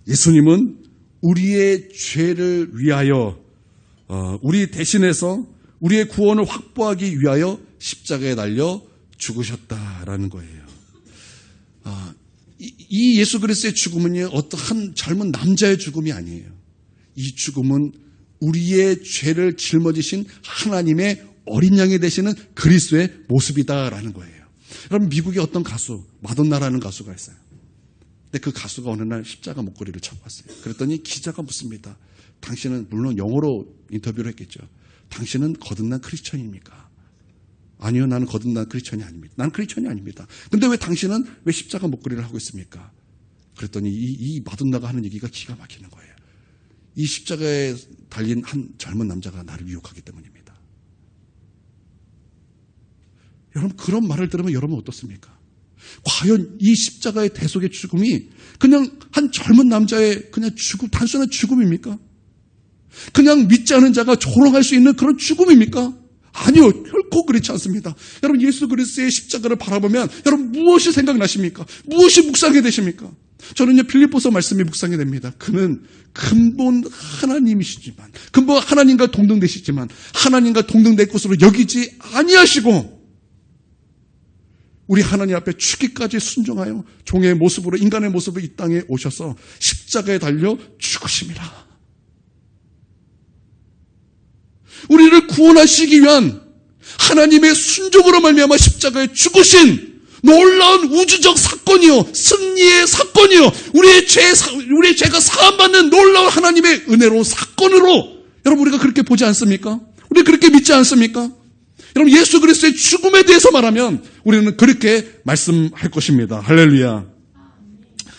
예수님은 우리의 죄를 위하여 우리 대신해서 우리의 구원을 확보하기 위하여 십자가에 달려 죽으셨다라는 거예요. 이 예수 그리스도의 죽음은요, 어떠한 젊은 남자의 죽음이 아니에요. 이 죽음은 우리의 죄를 짊어지신 하나님의 어린 양이 되시는 그리스도의 모습이다라는 거예요. 여러분, 미국의 어떤 가수, 마돈나라는 가수가 있어요. 근데 그 가수가 어느 날 십자가 목걸이를 차고 왔어요. 그랬더니 기자가 묻습니다. 당신은, 물론 영어로 인터뷰를 했겠죠. 당신은 거듭난 크리스천입니까? 아니요, 나는 거듭난 크리스천이 아닙니다. 나는 크리스천이 아닙니다. 근데 왜 당신은 왜 십자가 목걸이를 하고 있습니까? 그랬더니 이 마돈나가 하는 얘기가 기가 막히는 거예요. 이 십자가에 달린 한 젊은 남자가 나를 유혹하기 때문입니다. 여러분, 그런 말을 들으면 여러분 어떻습니까? 과연 이 십자가의 대속의 죽음이 그냥 한 젊은 남자의 그냥 죽음, 단순한 죽음입니까? 그냥 믿지 않은 자가 조롱할 수 있는 그런 죽음입니까? 아니요, 결코 그렇지 않습니다. 여러분, 예수 그리스도의 십자가를 바라보면 여러분 무엇이 생각나십니까? 무엇이 묵상이 되십니까? 저는요, 빌립보서 말씀이 묵상이 됩니다. 그는 근본 하나님이시지만, 근본 하나님과 동등되시지만 하나님과 동등될 것으로 여기지 아니하시고 우리 하나님 앞에 죽기까지 순종하여 종의 모습으로, 인간의 모습으로 이 땅에 오셔서 십자가에 달려 죽으심이라. 우리를 구원하시기 위한 하나님의 순종으로 말미암아 십자가에 죽으신 놀라운 우주적 사건이요, 승리의 사건이요, 우리의 죄가 사함받는 놀라운 하나님의 은혜로운 사건으로 여러분 우리가 그렇게 보지 않습니까? 우리 그렇게 믿지 않습니까? 여러분, 예수 그리스도의 죽음에 대해서 말하면 우리는 그렇게 말씀할 것입니다. 할렐루야.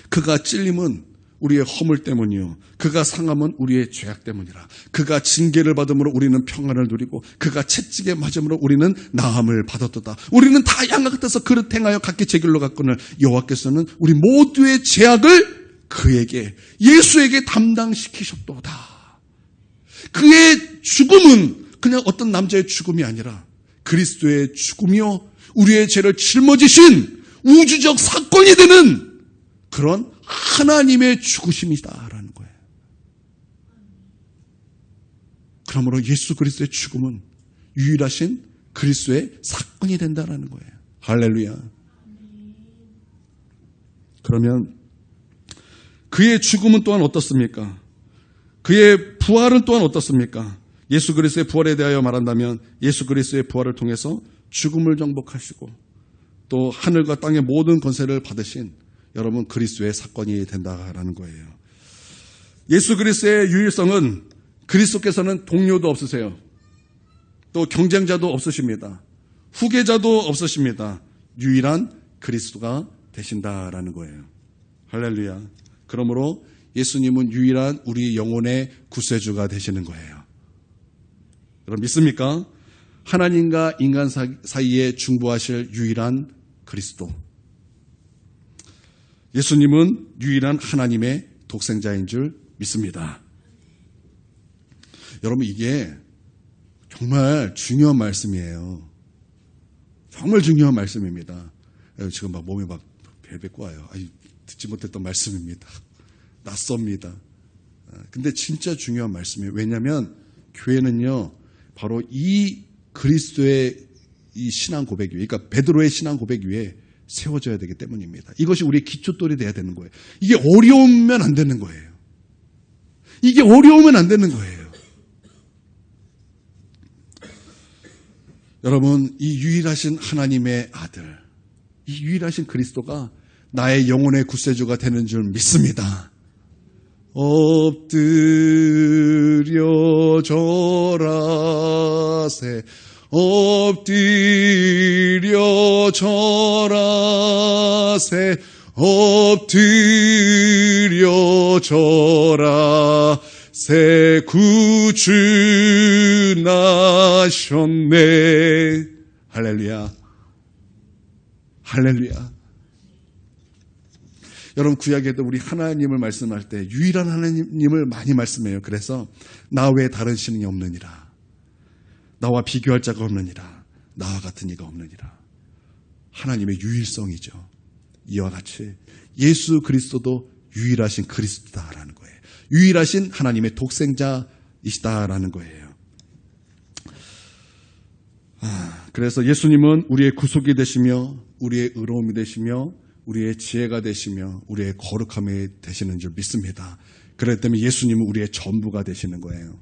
그가 찔림은 우리의 허물 때문이요, 그가 상함은 우리의 죄악 때문이라. 그가 징계를 받음으로 우리는 평안을 누리고 그가 채찍에 맞음으로 우리는 나음을 받았도다. 우리는 다 양과 같아서 그릇 행하여 각기 제 길로 갔거늘 여호와께서는 우리 모두의 죄악을 그에게, 예수에게 담당시키셨도다. 그의 죽음은 그냥 어떤 남자의 죽음이 아니라 그리스도의 죽음이요, 우리의 죄를 짊어지신 우주적 사건이 되는 그런 하나님의 죽으심이다라는 거예요. 그러므로 예수 그리스도의 죽음은 유일하신 그리스도의 사건이 된다라는 거예요. 할렐루야. 그러면 그의 죽음은 또한 어떻습니까? 그의 부활은 또한 어떻습니까? 예수 그리스도의 부활에 대하여 말한다면 예수 그리스도의 부활을 통해서 죽음을 정복하시고 또 하늘과 땅의 모든 권세를 받으신 여러분 그리스도의 사건이 된다라는 거예요. 예수 그리스도의 유일성은 그리스도께서는 동료도 없으세요. 또 경쟁자도 없으십니다. 후계자도 없으십니다. 유일한 그리스도가 되신다라는 거예요. 할렐루야. 그러므로 예수님은 유일한 우리 영혼의 구세주가 되시는 거예요. 여러분 믿습니까? 하나님과 인간 사이에 중보하실 유일한 그리스도. 예수님은 유일한 하나님의 독생자인 줄 믿습니다. 여러분 이게 정말 중요한 말씀이에요. 정말 중요한 말씀입니다. 지금 막 몸이 막 벨벳 꼬아요. 듣지 못했던 말씀입니다. 낯섭니다. 근데 진짜 중요한 말씀이에요. 왜냐하면 교회는요, 바로 이 그리스도의 이 신앙 고백 위에, 그러니까 베드로의 신앙 고백 위에 세워져야 되기 때문입니다. 이것이 우리의 기초돌이 돼야 되는 거예요. 이게 어려우면 안 되는 거예요. 이게 어려우면 안 되는 거예요. 여러분, 이 유일하신 하나님의 아들, 이 유일하신 그리스도가 나의 영혼의 구세주가 되는 줄 믿습니다. 엎드려 절하세, 엎드려 절하세, 엎드려 절하세, 구주 나셨네. 할렐루야. 할렐루야. 여러분 구약에도 우리 하나님을 말씀할 때 유일한 하나님을 많이 말씀해요. 그래서 나 외에 다른 신이 없느니라. 나와 비교할 자가 없느니라. 나와 같은 이가 없느니라. 하나님의 유일성이죠. 이와 같이 예수 그리스도도 유일하신 그리스도다라는 거예요. 유일하신 하나님의 독생자이시다라는 거예요. 그래서 예수님은 우리의 구속이 되시며 우리의 의로움이 되시며 우리의 지혜가 되시며 우리의 거룩함이 되시는 줄 믿습니다. 그렇기 때문에 예수님은 우리의 전부가 되시는 거예요.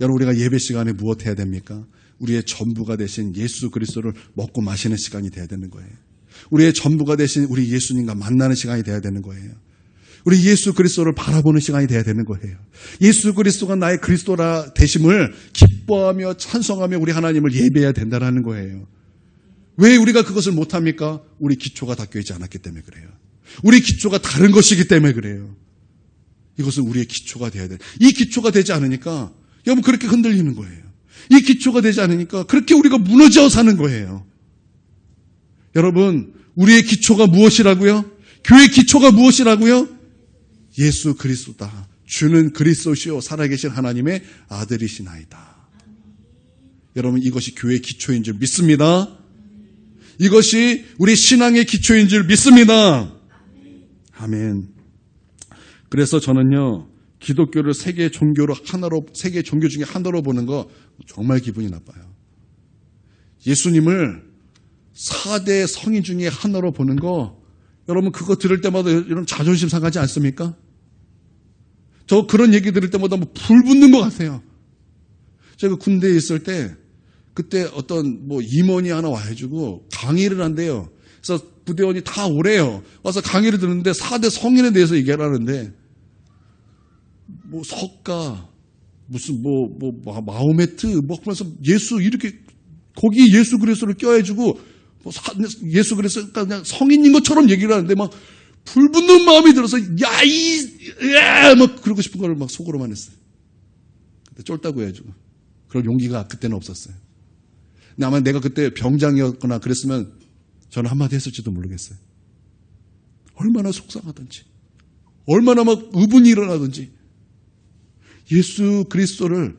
여러분 우리가 예배 시간에 무엇 해야 됩니까? 우리의 전부가 되신 예수 그리스도를 먹고 마시는 시간이 돼야 되는 거예요. 우리의 전부가 되신 우리 예수님과 만나는 시간이 돼야 되는 거예요. 우리 예수 그리스도를 바라보는 시간이 돼야 되는 거예요. 예수 그리스도가 나의 그리스도라 되심을 기뻐하며 찬송하며 우리 하나님을 예배해야 된다는 거예요. 왜 우리가 그것을 못합니까? 우리 기초가 닦여 있지 않았기 때문에 그래요. 우리 기초가 다른 것이기 때문에 그래요. 이것은 우리의 기초가 돼야 돼요. 이 기초가 되지 않으니까 여러분 그렇게 흔들리는 거예요. 이 기초가 되지 않으니까 그렇게 우리가 무너져 사는 거예요. 여러분 우리의 기초가 무엇이라고요? 교회의 기초가 무엇이라고요? 예수 그리스도다. 주는 그리스도시요 살아계신 하나님의 아들이시나이다. 여러분 이것이 교회의 기초인 줄 믿습니다. 이것이 우리 신앙의 기초인 줄 믿습니다. 아멘. 그래서 저는요, 기독교를 세계 종교 중에 하나로 보는 거 정말 기분이 나빠요. 예수님을 4대 성인 중에 하나로 보는 거, 여러분 그거 들을 때마다 여러분 자존심 상하지 않습니까? 저 그런 얘기 들을 때마다 뭐 불 붙는 것 같아요. 제가 군대에 있을 때 그때 어떤 임원이 하나 와가지고 강의를 한대요. 그래서 부대원이 다 오래요. 와서 강의를 듣는데 4대 성인에 대해서 얘기를 하는데 석가 무슨 마호메트 하면서 예수 이렇게 거기 예수 그리스도를 껴해주고 예수 그리스도가 그냥 성인인 것처럼 얘기를 하는데 막 불붙는 마음이 들어서 막 그러고 싶은 걸 막 속으로만 했어요. 근데 쫄다고 해가지고 그럴 용기가 그때는 없었어요. 근데 아마 내가 그때 병장이었거나 그랬으면 저는 한마디 했을지도 모르겠어요. 얼마나 속상하든지 얼마나 막 의분이 일어나든지 예수 그리스도를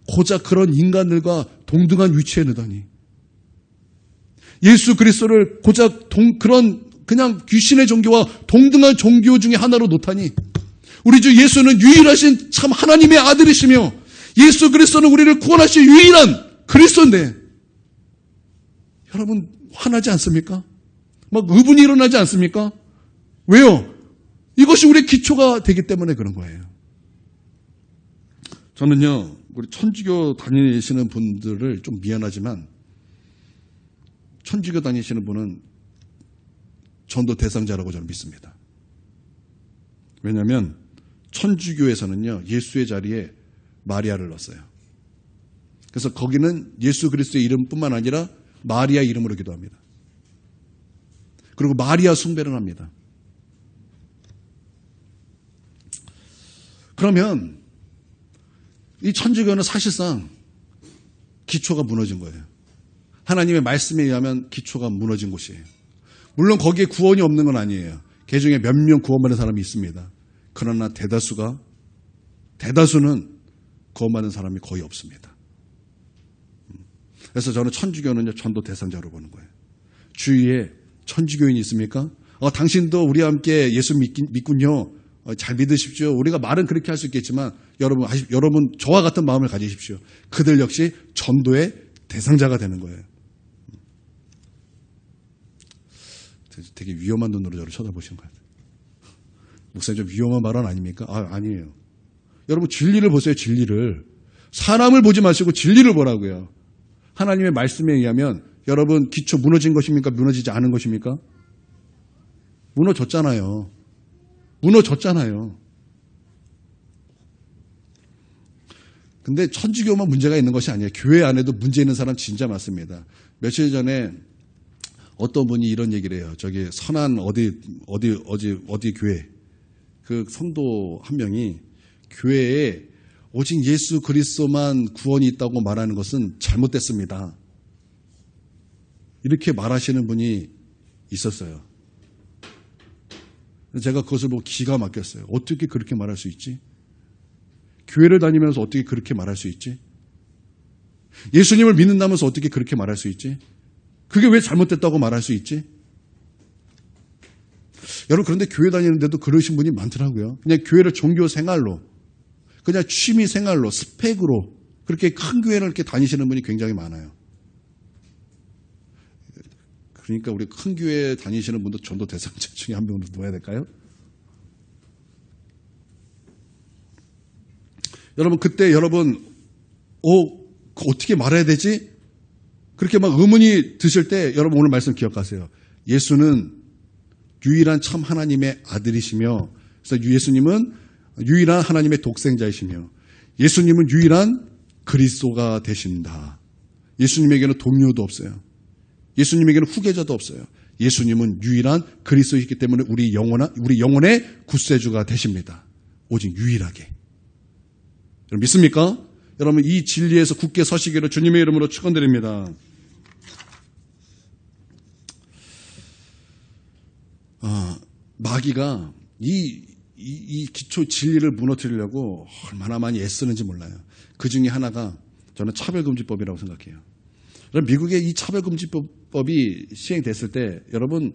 고작 그런 인간들과 동등한 위치에 넣다니 예수 그리스도를 고작 그런 그냥 귀신의 종교와 동등한 종교 중에 하나로 놓다니 우리 주 예수는 유일하신 참 하나님의 아들이시며 예수 그리스도는 우리를 구원하실 유일한 그리스도인데 여러분 화나지 않습니까? 막 의분이 일어나지 않습니까? 왜요? 이것이 우리의 기초가 되기 때문에 그런 거예요. 저는요, 우리 천주교 다니시는 분들을 좀 미안하지만, 천주교 다니시는 분은 전도 대상자라고 저는 믿습니다. 왜냐하면 천주교에서는요, 예수의 자리에 마리아를 넣었어요. 그래서 거기는 예수 그리스도의 이름뿐만 아니라 마리아 이름으로 기도합니다. 그리고 마리아 숭배를 합니다. 그러면 이 천주교는 사실상 기초가 무너진 거예요. 하나님의 말씀에 의하면 기초가 무너진 곳이에요. 물론 거기에 구원이 없는 건 아니에요. 그 중에 몇 명 구원받는 사람이 있습니다. 그러나 대다수는 구원받는 사람이 거의 없습니다. 그래서 저는 천주교는 전도 대상자로 보는 거예요. 주위에 천주교인이 있습니까? 당신도 우리와 함께 예수 믿군요. 잘 믿으십시오. 우리가 말은 그렇게 할 수 있겠지만 여러분 저와 같은 마음을 가지십시오. 그들 역시 전도의 대상자가 되는 거예요. 되게 위험한 눈으로 저를 쳐다보시는 것 같아요. 목사님 좀 위험한 발언 아닙니까? 아니에요. 여러분 진리를 보세요. 진리를. 사람을 보지 마시고 진리를 보라고요. 하나님의 말씀에 의하면 여러분 기초 무너진 것입니까? 무너지지 않은 것입니까? 무너졌잖아요. 근데 천주교만 문제가 있는 것이 아니에요. 교회 안에도 문제 있는 사람 진짜 많습니다. 며칠 전에 어떤 분이 이런 얘기를 해요. 저기 선한 어디 교회 그 성도 한 명이 교회에 오직 예수 그리스도만 구원이 있다고 말하는 것은 잘못됐습니다. 이렇게 말하시는 분이 있었어요. 제가 그것을 보고 기가 막혔어요. 어떻게 그렇게 말할 수 있지? 교회를 다니면서 어떻게 그렇게 말할 수 있지? 예수님을 믿는다면서 어떻게 그렇게 말할 수 있지? 그게 왜 잘못됐다고 말할 수 있지? 여러분 그런데 교회 다니는데도 그러신 분이 많더라고요. 그냥 교회를 종교 생활로, 그냥 취미 생활로, 스펙으로 그렇게 큰 교회를 이렇게 다니시는 분이 굉장히 많아요. 그러니까 우리 큰 교회 다니시는 분도 전도 대상자 중에 한 명으로 놓아야 될까요? 여러분 그때 어떻게 말해야 되지? 그렇게 막 의문이 드실 때 여러분 오늘 말씀 기억하세요. 예수는 유일한 참 하나님의 아들이시며, 그래서 예수님은 유일한 하나님의 독생자이시며, 예수님은 유일한 그리스도가 되신다. 예수님에게는 동료도 없어요. 예수님에게는 후계자도 없어요. 예수님은 유일한 그리스도이기 때문에 우리 영혼의 구세주가 되십니다. 오직 유일하게. 여러분 믿습니까? 여러분 이 진리에서 굳게 서시기를 주님의 이름으로 축원드립니다. 마귀가 이 기초 진리를 무너뜨리려고 얼마나 많이 애쓰는지 몰라요. 그 중에 하나가 저는 차별금지법이라고 생각해요. 미국의 이 차별금지법이 시행됐을 때 여러분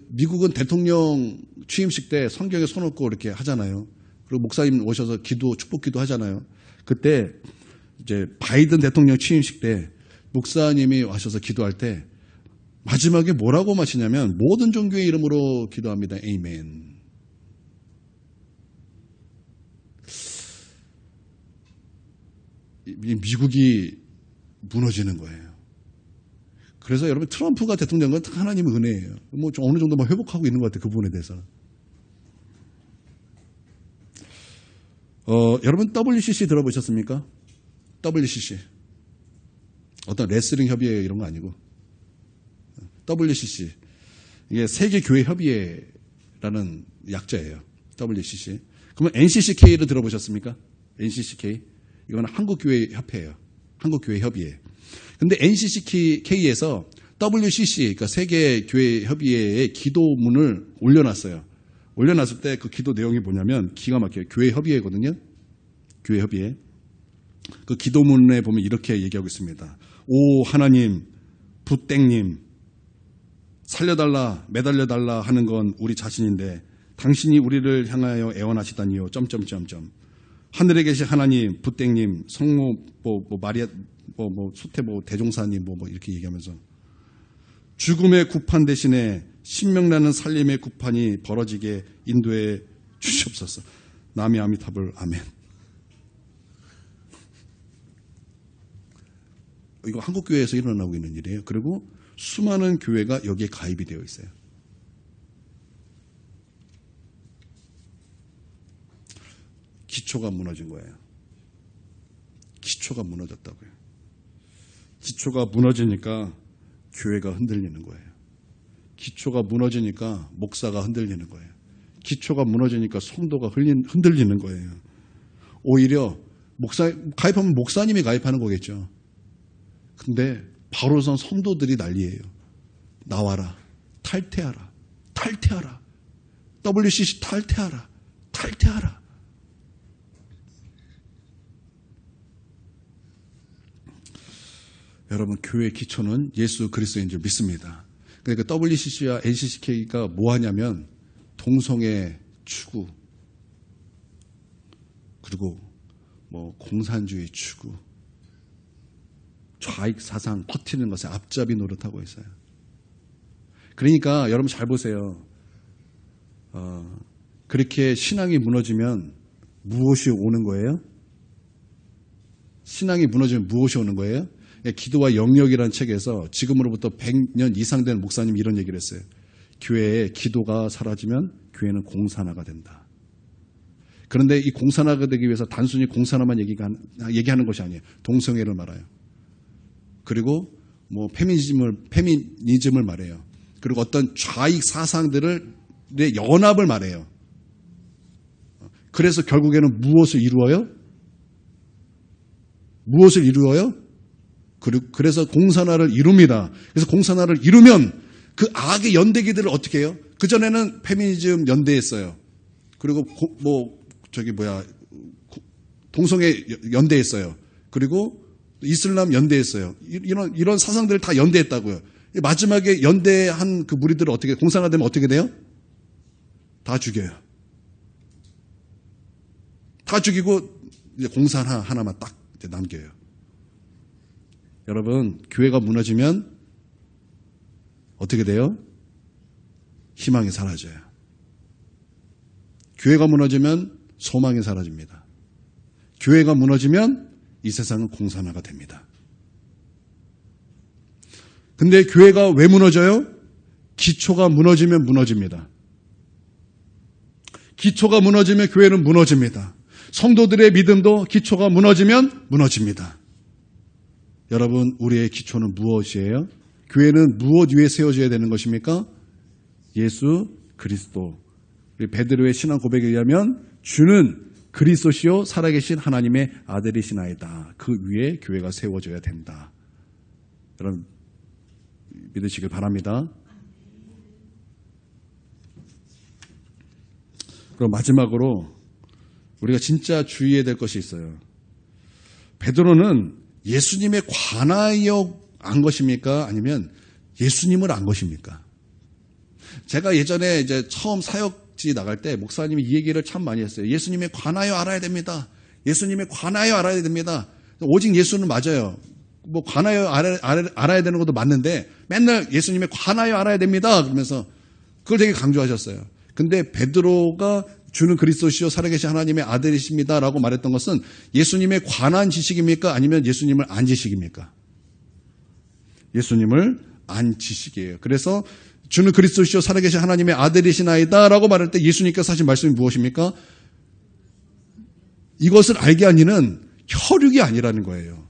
미국은 대통령 취임식 때 성경에 손 얹고 이렇게 하잖아요. 그리고 목사님 오셔서 축복기도 하잖아요. 그때 이제 바이든 대통령 취임식 때 목사님이 와셔서 기도할 때 마지막에 뭐라고 마시냐면 모든 종교의 이름으로 기도합니다. 에이멘. 미국이 무너지는 거예요. 그래서 여러분 트럼프가 대통령 건 하나님의 은혜예요. 뭐 좀 어느 정도 회복하고 있는 것 같아요. 그 부분에 대해서. 여러분 WCC 들어보셨습니까? WCC. 어떤 레슬링 협의회 이런 거 아니고 WCC. 이게 세계교회협의회라는 약자예요. WCC. 그러면 NCCK를 들어보셨습니까? NCCK. 이거는 한국교회협회예요. 한국교회협의회. 근데 NCCK에서 WCC, 그러니까 세계교회협의회의 기도문을 올려놨어요. 올려놨을 때 그 기도 내용이 뭐냐면 기가 막혀요. 교회협의회거든요. 교회협의회. 그 기도문에 보면 이렇게 얘기하고 있습니다. 오 하나님, 부땡님, 살려달라, 매달려달라 하는 건 우리 자신인데 당신이 우리를 향하여 애원하시다니요. 점점점점. 하늘에 계신 하나님, 부땡님, 성모, 마리아, 소태, 대종사님, 이렇게 얘기하면서 죽음의 구판 대신에 신명나는 살림의 구판이 벌어지게 인도해 주시옵소서. 나미 아미타불 아멘. 이거 한국 교회에서 일어나고 있는 일이에요. 그리고 수많은 교회가 여기에 가입이 되어 있어요. 기초가 무너진 거예요. 기초가 무너졌다고요. 기초가 무너지니까 교회가 흔들리는 거예요. 기초가 무너지니까 목사가 흔들리는 거예요. 기초가 무너지니까 성도가 흔들리는 거예요. 오히려 가입하면 목사님이 가입하는 거겠죠. 근데 바로선 성도들이 난리예요. 나와라. 탈퇴하라. 탈퇴하라. WCC 탈퇴하라. 탈퇴하라. 여러분, 교회의 기초는 예수 그리스도인 줄 믿습니다. 그러니까 WCC와 NCCK가 뭐 하냐면 동성애 추구, 그리고 공산주의 추구, 좌익 사상 퍼뜨리는 것에 앞잡이 노릇하고 있어요. 그러니까 여러분 잘 보세요. 그렇게 신앙이 무너지면 무엇이 오는 거예요? 신앙이 무너지면 무엇이 오는 거예요? 기도와 영역이라는 책에서 지금으로부터 100년 이상 된 목사님이 이런 얘기를 했어요. 교회에 기도가 사라지면 교회는 공산화가 된다. 그런데 이 공산화가 되기 위해서 단순히 공산화만 얘기하는 것이 아니에요. 동성애를 말해요. 그리고 페미니즘을 말해요. 그리고 어떤 좌익 사상들의 연합을 말해요. 그래서 결국에는 무엇을 이루어요? 무엇을 이루어요? 그래서 공산화를 이룹니다. 그래서 공산화를 이루면 그 악의 연대기들을 어떻게 해요? 그전에는 페미니즘 연대했어요. 그리고 동성애 연대했어요. 그리고 이슬람 연대했어요. 이런 사상들을 다 연대했다고요. 마지막에 연대한 그 무리들을 어떻게, 공산화되면 어떻게 돼요? 다 죽여요. 다 죽이고 이제 공산화 하나만 딱 이제 남겨요. 여러분, 교회가 무너지면 어떻게 돼요? 희망이 사라져요. 교회가 무너지면 소망이 사라집니다. 교회가 무너지면 이 세상은 공산화가 됩니다. 근데 교회가 왜 무너져요? 기초가 무너지면 무너집니다. 기초가 무너지면 교회는 무너집니다. 성도들의 믿음도 기초가 무너지면 무너집니다. 여러분, 우리의 기초는 무엇이에요? 교회는 무엇 위에 세워져야 되는 것입니까? 예수 그리스도. 베드로의 신앙 고백에 의하면 주는 그리스도시요 살아계신 하나님의 아들이시나이다. 그 위에 교회가 세워져야 된다. 여러분, 믿으시길 바랍니다. 그럼 마지막으로 우리가 진짜 주의해야 될 것이 있어요. 베드로는 예수님에 관하여 안 것입니까? 아니면 예수님을 안 것입니까? 제가 예전에 이제 처음 사역지 나갈 때 목사님이 이 얘기를 참 많이 했어요. 예수님에 관하여 알아야 됩니다. 예수님에 관하여 알아야 됩니다. 오직 예수는 맞아요. 관하여 알아야 되는 것도 맞는데 맨날 예수님에 관하여 알아야 됩니다. 그러면서 그걸 되게 강조하셨어요. 근데 베드로가 주는 그리스도시요 살아계신 하나님의 아들이십니다라고 말했던 것은 예수님에 관한 지식입니까? 아니면 예수님을 안 지식입니까? 예수님을 안 지식이에요. 그래서 주는 그리스도시요 살아계신 하나님의 아들이시나이다라고 말할 때 예수님께서 하신 말씀이 무엇입니까? 이것을 알게 하니는 혈육이 아니라는 거예요.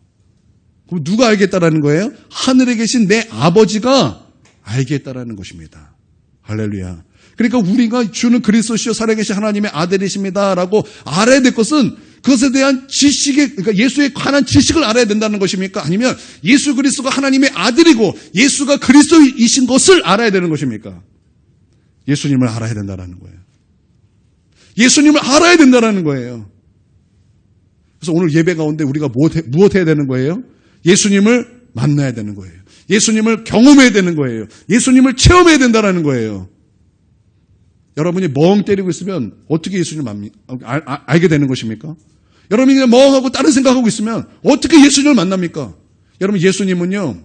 그럼 누가 알겠다라는 거예요? 하늘에 계신 내 아버지가 알겠다라는 것입니다. 할렐루야. 그러니까 우리가 주는 그리스도시요 살아계신 하나님의 아들이십니다라고 알아야 될 것은 그것에 대한 그러니까 예수에 관한 지식을 알아야 된다는 것입니까? 아니면 예수 그리스도가 하나님의 아들이고 예수가 그리스도이신 것을 알아야 되는 것입니까? 예수님을 알아야 된다는 거예요. 예수님을 알아야 된다는 거예요. 그래서 오늘 예배 가운데 우리가 무엇 해야 되는 거예요? 예수님을 만나야 되는 거예요. 예수님을 경험해야 되는 거예요. 예수님을 체험해야 된다는 거예요. 여러분이 멍 때리고 있으면 어떻게 예수님을 알게 되는 것입니까? 여러분이 그냥 멍하고 다른 생각하고 있으면 어떻게 예수님을 만납니까? 여러분, 예수님은요,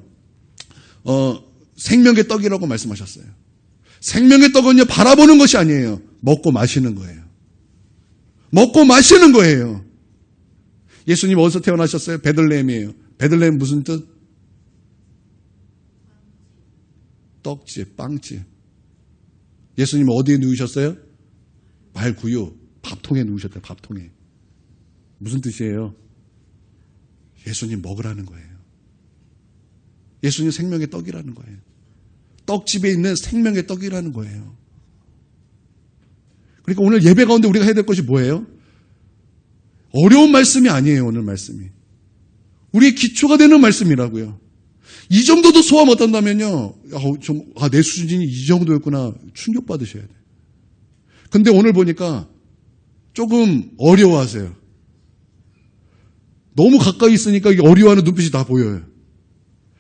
생명의 떡이라고 말씀하셨어요. 생명의 떡은요, 바라보는 것이 아니에요. 먹고 마시는 거예요. 먹고 마시는 거예요. 예수님 어디서 태어나셨어요? 베들레헴이에요. 베들레헴 무슨 뜻? 떡집, 빵집. 예수님 어디에 누우셨어요? 말구유, 밥통에 누우셨대요. 밥통에. 무슨 뜻이에요? 예수님 먹으라는 거예요. 예수님 생명의 떡이라는 거예요. 떡집에 있는 생명의 떡이라는 거예요. 그러니까 오늘 예배 가운데 우리가 해야 될 것이 뭐예요? 어려운 말씀이 아니에요. 오늘 말씀이. 우리의 기초가 되는 말씀이라고요. 이 정도도 소화 못한다면요. 내 수준이 이 정도였구나. 충격받으셔야 돼요. 근데 오늘 보니까 조금 어려워하세요. 너무 가까이 있으니까 이게 어려워하는 눈빛이 다 보여요.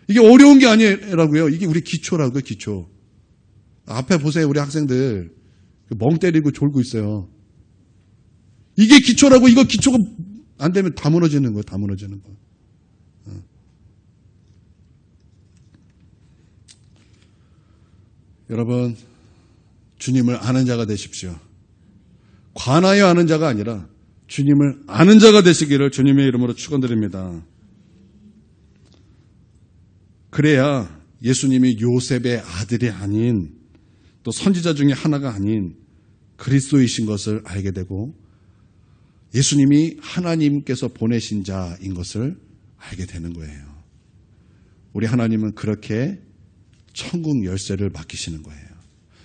이게 어려운 게 아니라고요. 이게 우리 기초라고요. 기초. 앞에 보세요. 우리 학생들 멍 때리고 졸고 있어요. 이게 기초라고. 이거 기초가 안 되면 다 무너지는 거예요. 다 무너지는 거. 여러분, 주님을 아는 자가 되십시오. 관하여 아는 자가 아니라 주님을 아는 자가 되시기를 주님의 이름으로 축원드립니다. 그래야 예수님이 요셉의 아들이 아닌 또 선지자 중에 하나가 아닌 그리스도이신 것을 알게 되고 예수님이 하나님께서 보내신 자인 것을 알게 되는 거예요. 우리 하나님은 그렇게 천국 열쇠를 맡기시는 거예요.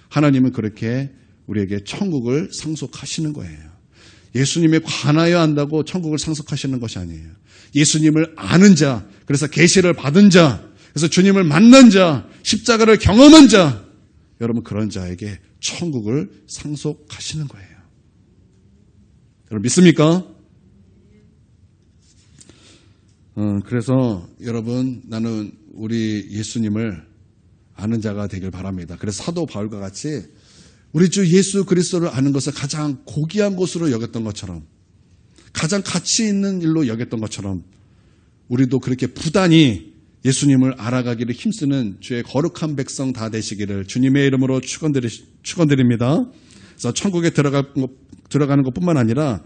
하나님은 그렇게 우리에게 천국을 상속하시는 거예요. 예수님에 관하여 안다고 천국을 상속하시는 것이 아니에요. 예수님을 아는 자, 그래서 계시를 받은 자, 그래서 주님을 만난 자, 십자가를 경험한 자, 여러분 그런 자에게 천국을 상속하시는 거예요. 여러분 믿습니까? 그래서 여러분 나는 우리 예수님을 아는 자가 되길 바랍니다. 그래서 사도 바울과 같이 우리 주 예수 그리스도를 아는 것을 가장 고귀한 것으로 여겼던 것처럼 가장 가치 있는 일로 여겼던 것처럼 우리도 그렇게 부단히 예수님을 알아가기를 힘쓰는 주의 거룩한 백성 다 되시기를 주님의 이름으로 축원드립니다. 그래서 천국에 들어가는 것뿐만 아니라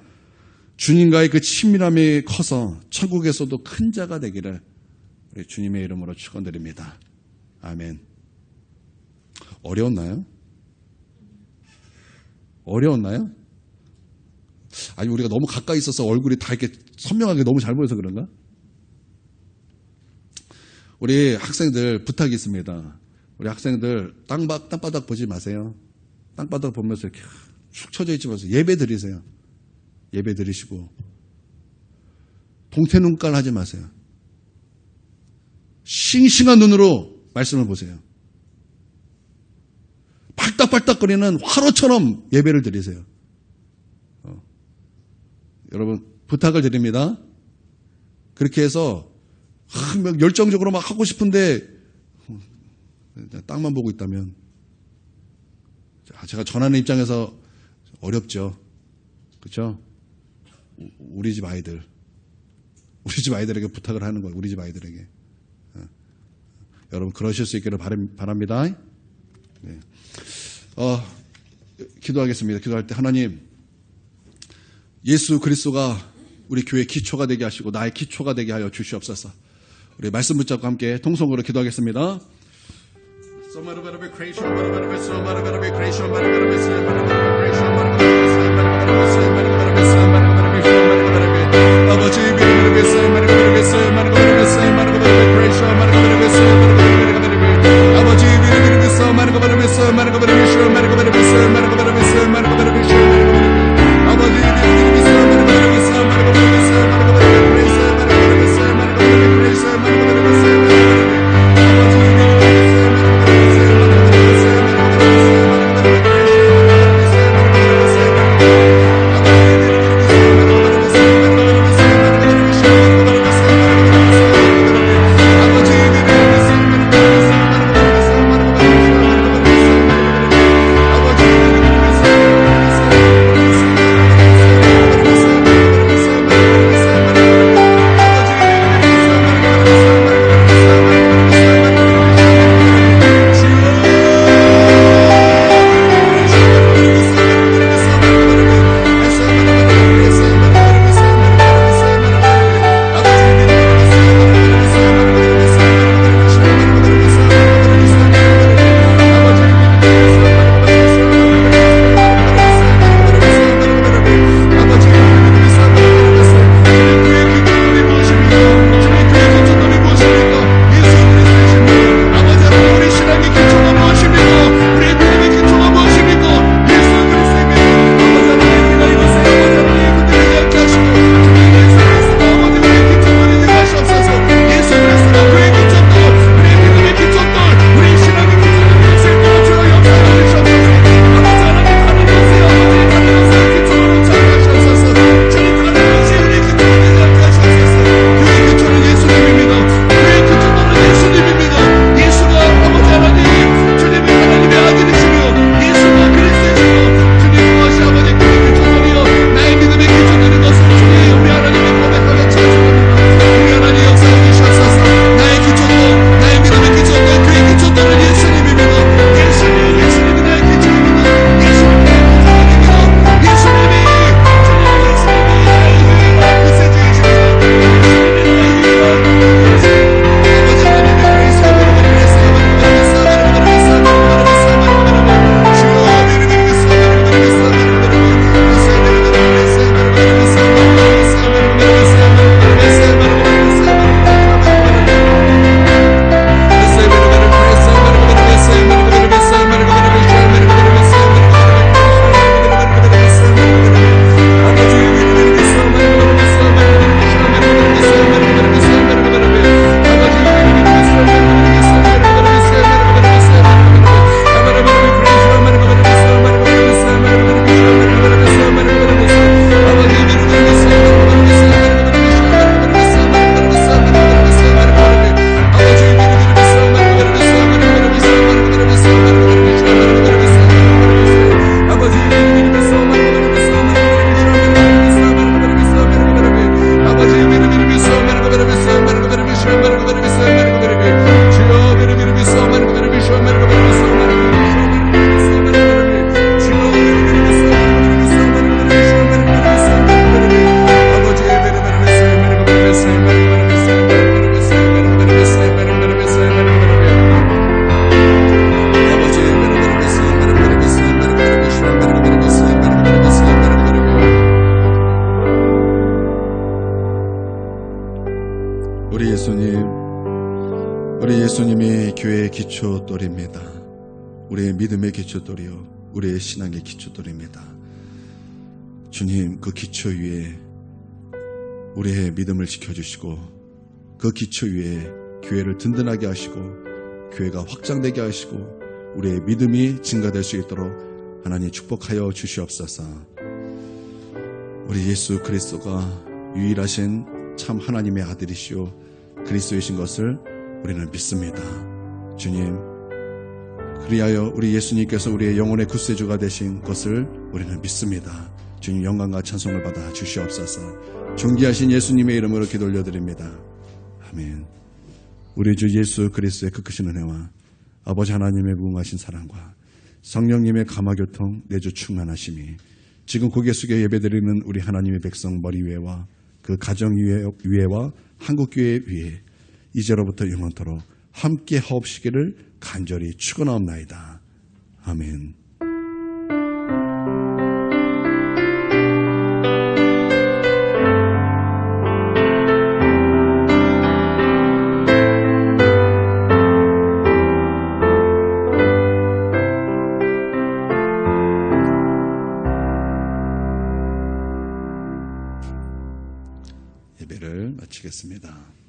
주님과의 그 친밀함이 커서 천국에서도 큰 자가 되기를 우리 주님의 이름으로 축원드립니다. 아멘. 어려웠나요? 어려웠나요? 아니 우리가 너무 가까이 있어서 얼굴이 다 이렇게 선명하게 너무 잘 보여서 그런가? 우리 학생들 부탁이 있습니다. 우리 학생들 땅바닥 보지 마세요. 땅바닥 보면서 이렇게 축 처져 있지 마세요. 예배 드리세요. 예배 드리시고 동태눈깔 하지 마세요. 싱싱한 눈으로 말씀을 보세요. 팔딱팔딱거리는 화로처럼 예배를 드리세요. 여러분 부탁을 드립니다. 그렇게 해서 열정적으로 막 하고 싶은데 땅만 보고 있다면 제가 전하는 입장에서 어렵죠. 그렇죠? 우리 집 아이들에게 부탁을 하는 거예요. 우리 집 아이들에게. 여러분 그러실 수 있기를 바랍니다. 네. 기도하겠습니다. 기도할 때 하나님 예수 그리스도가 우리 교회의 기초가 되게 하시고 나의 기초가 되게 하여 주시옵소서. 우리 말씀 붙잡고 함께 통성으로 기도하겠습니다. 우리의 믿음의 기초돌이요 우리의 신앙의 기초돌입니다. 주님, 그 기초 위에 우리의 믿음을 지켜주시고 그 기초 위에 교회를 든든하게 하시고 교회가 확장되게 하시고 우리의 믿음이 증가될 수 있도록 하나님 축복하여 주시옵소서. 우리 예수 그리스도가 유일하신 참 하나님의 아들이시오 그리스도이신 것을 우리는 믿습니다. 주님, 그리하여 우리 예수님께서 우리의 영혼의 구세주가 되신 것을 우리는 믿습니다. 주님, 영광과 찬송을 받아 주시옵소서. 존귀하신 예수님의 이름으로 기도 올려드립니다. 아멘. 우리 주 예수 그리스도의 그 크신 은혜와 아버지 하나님의 무궁하신 사랑과 성령님의 감화교통 내주 충만하심이 지금 고개 숙여 예배드리는 우리 하나님의 백성 머리 위에와 그 가정 위에와 한국교회 위에 이제로부터 영원토록 함께 하옵시기를 간절히 축원하옵나이다. 아멘. 예배를 마치겠습니다.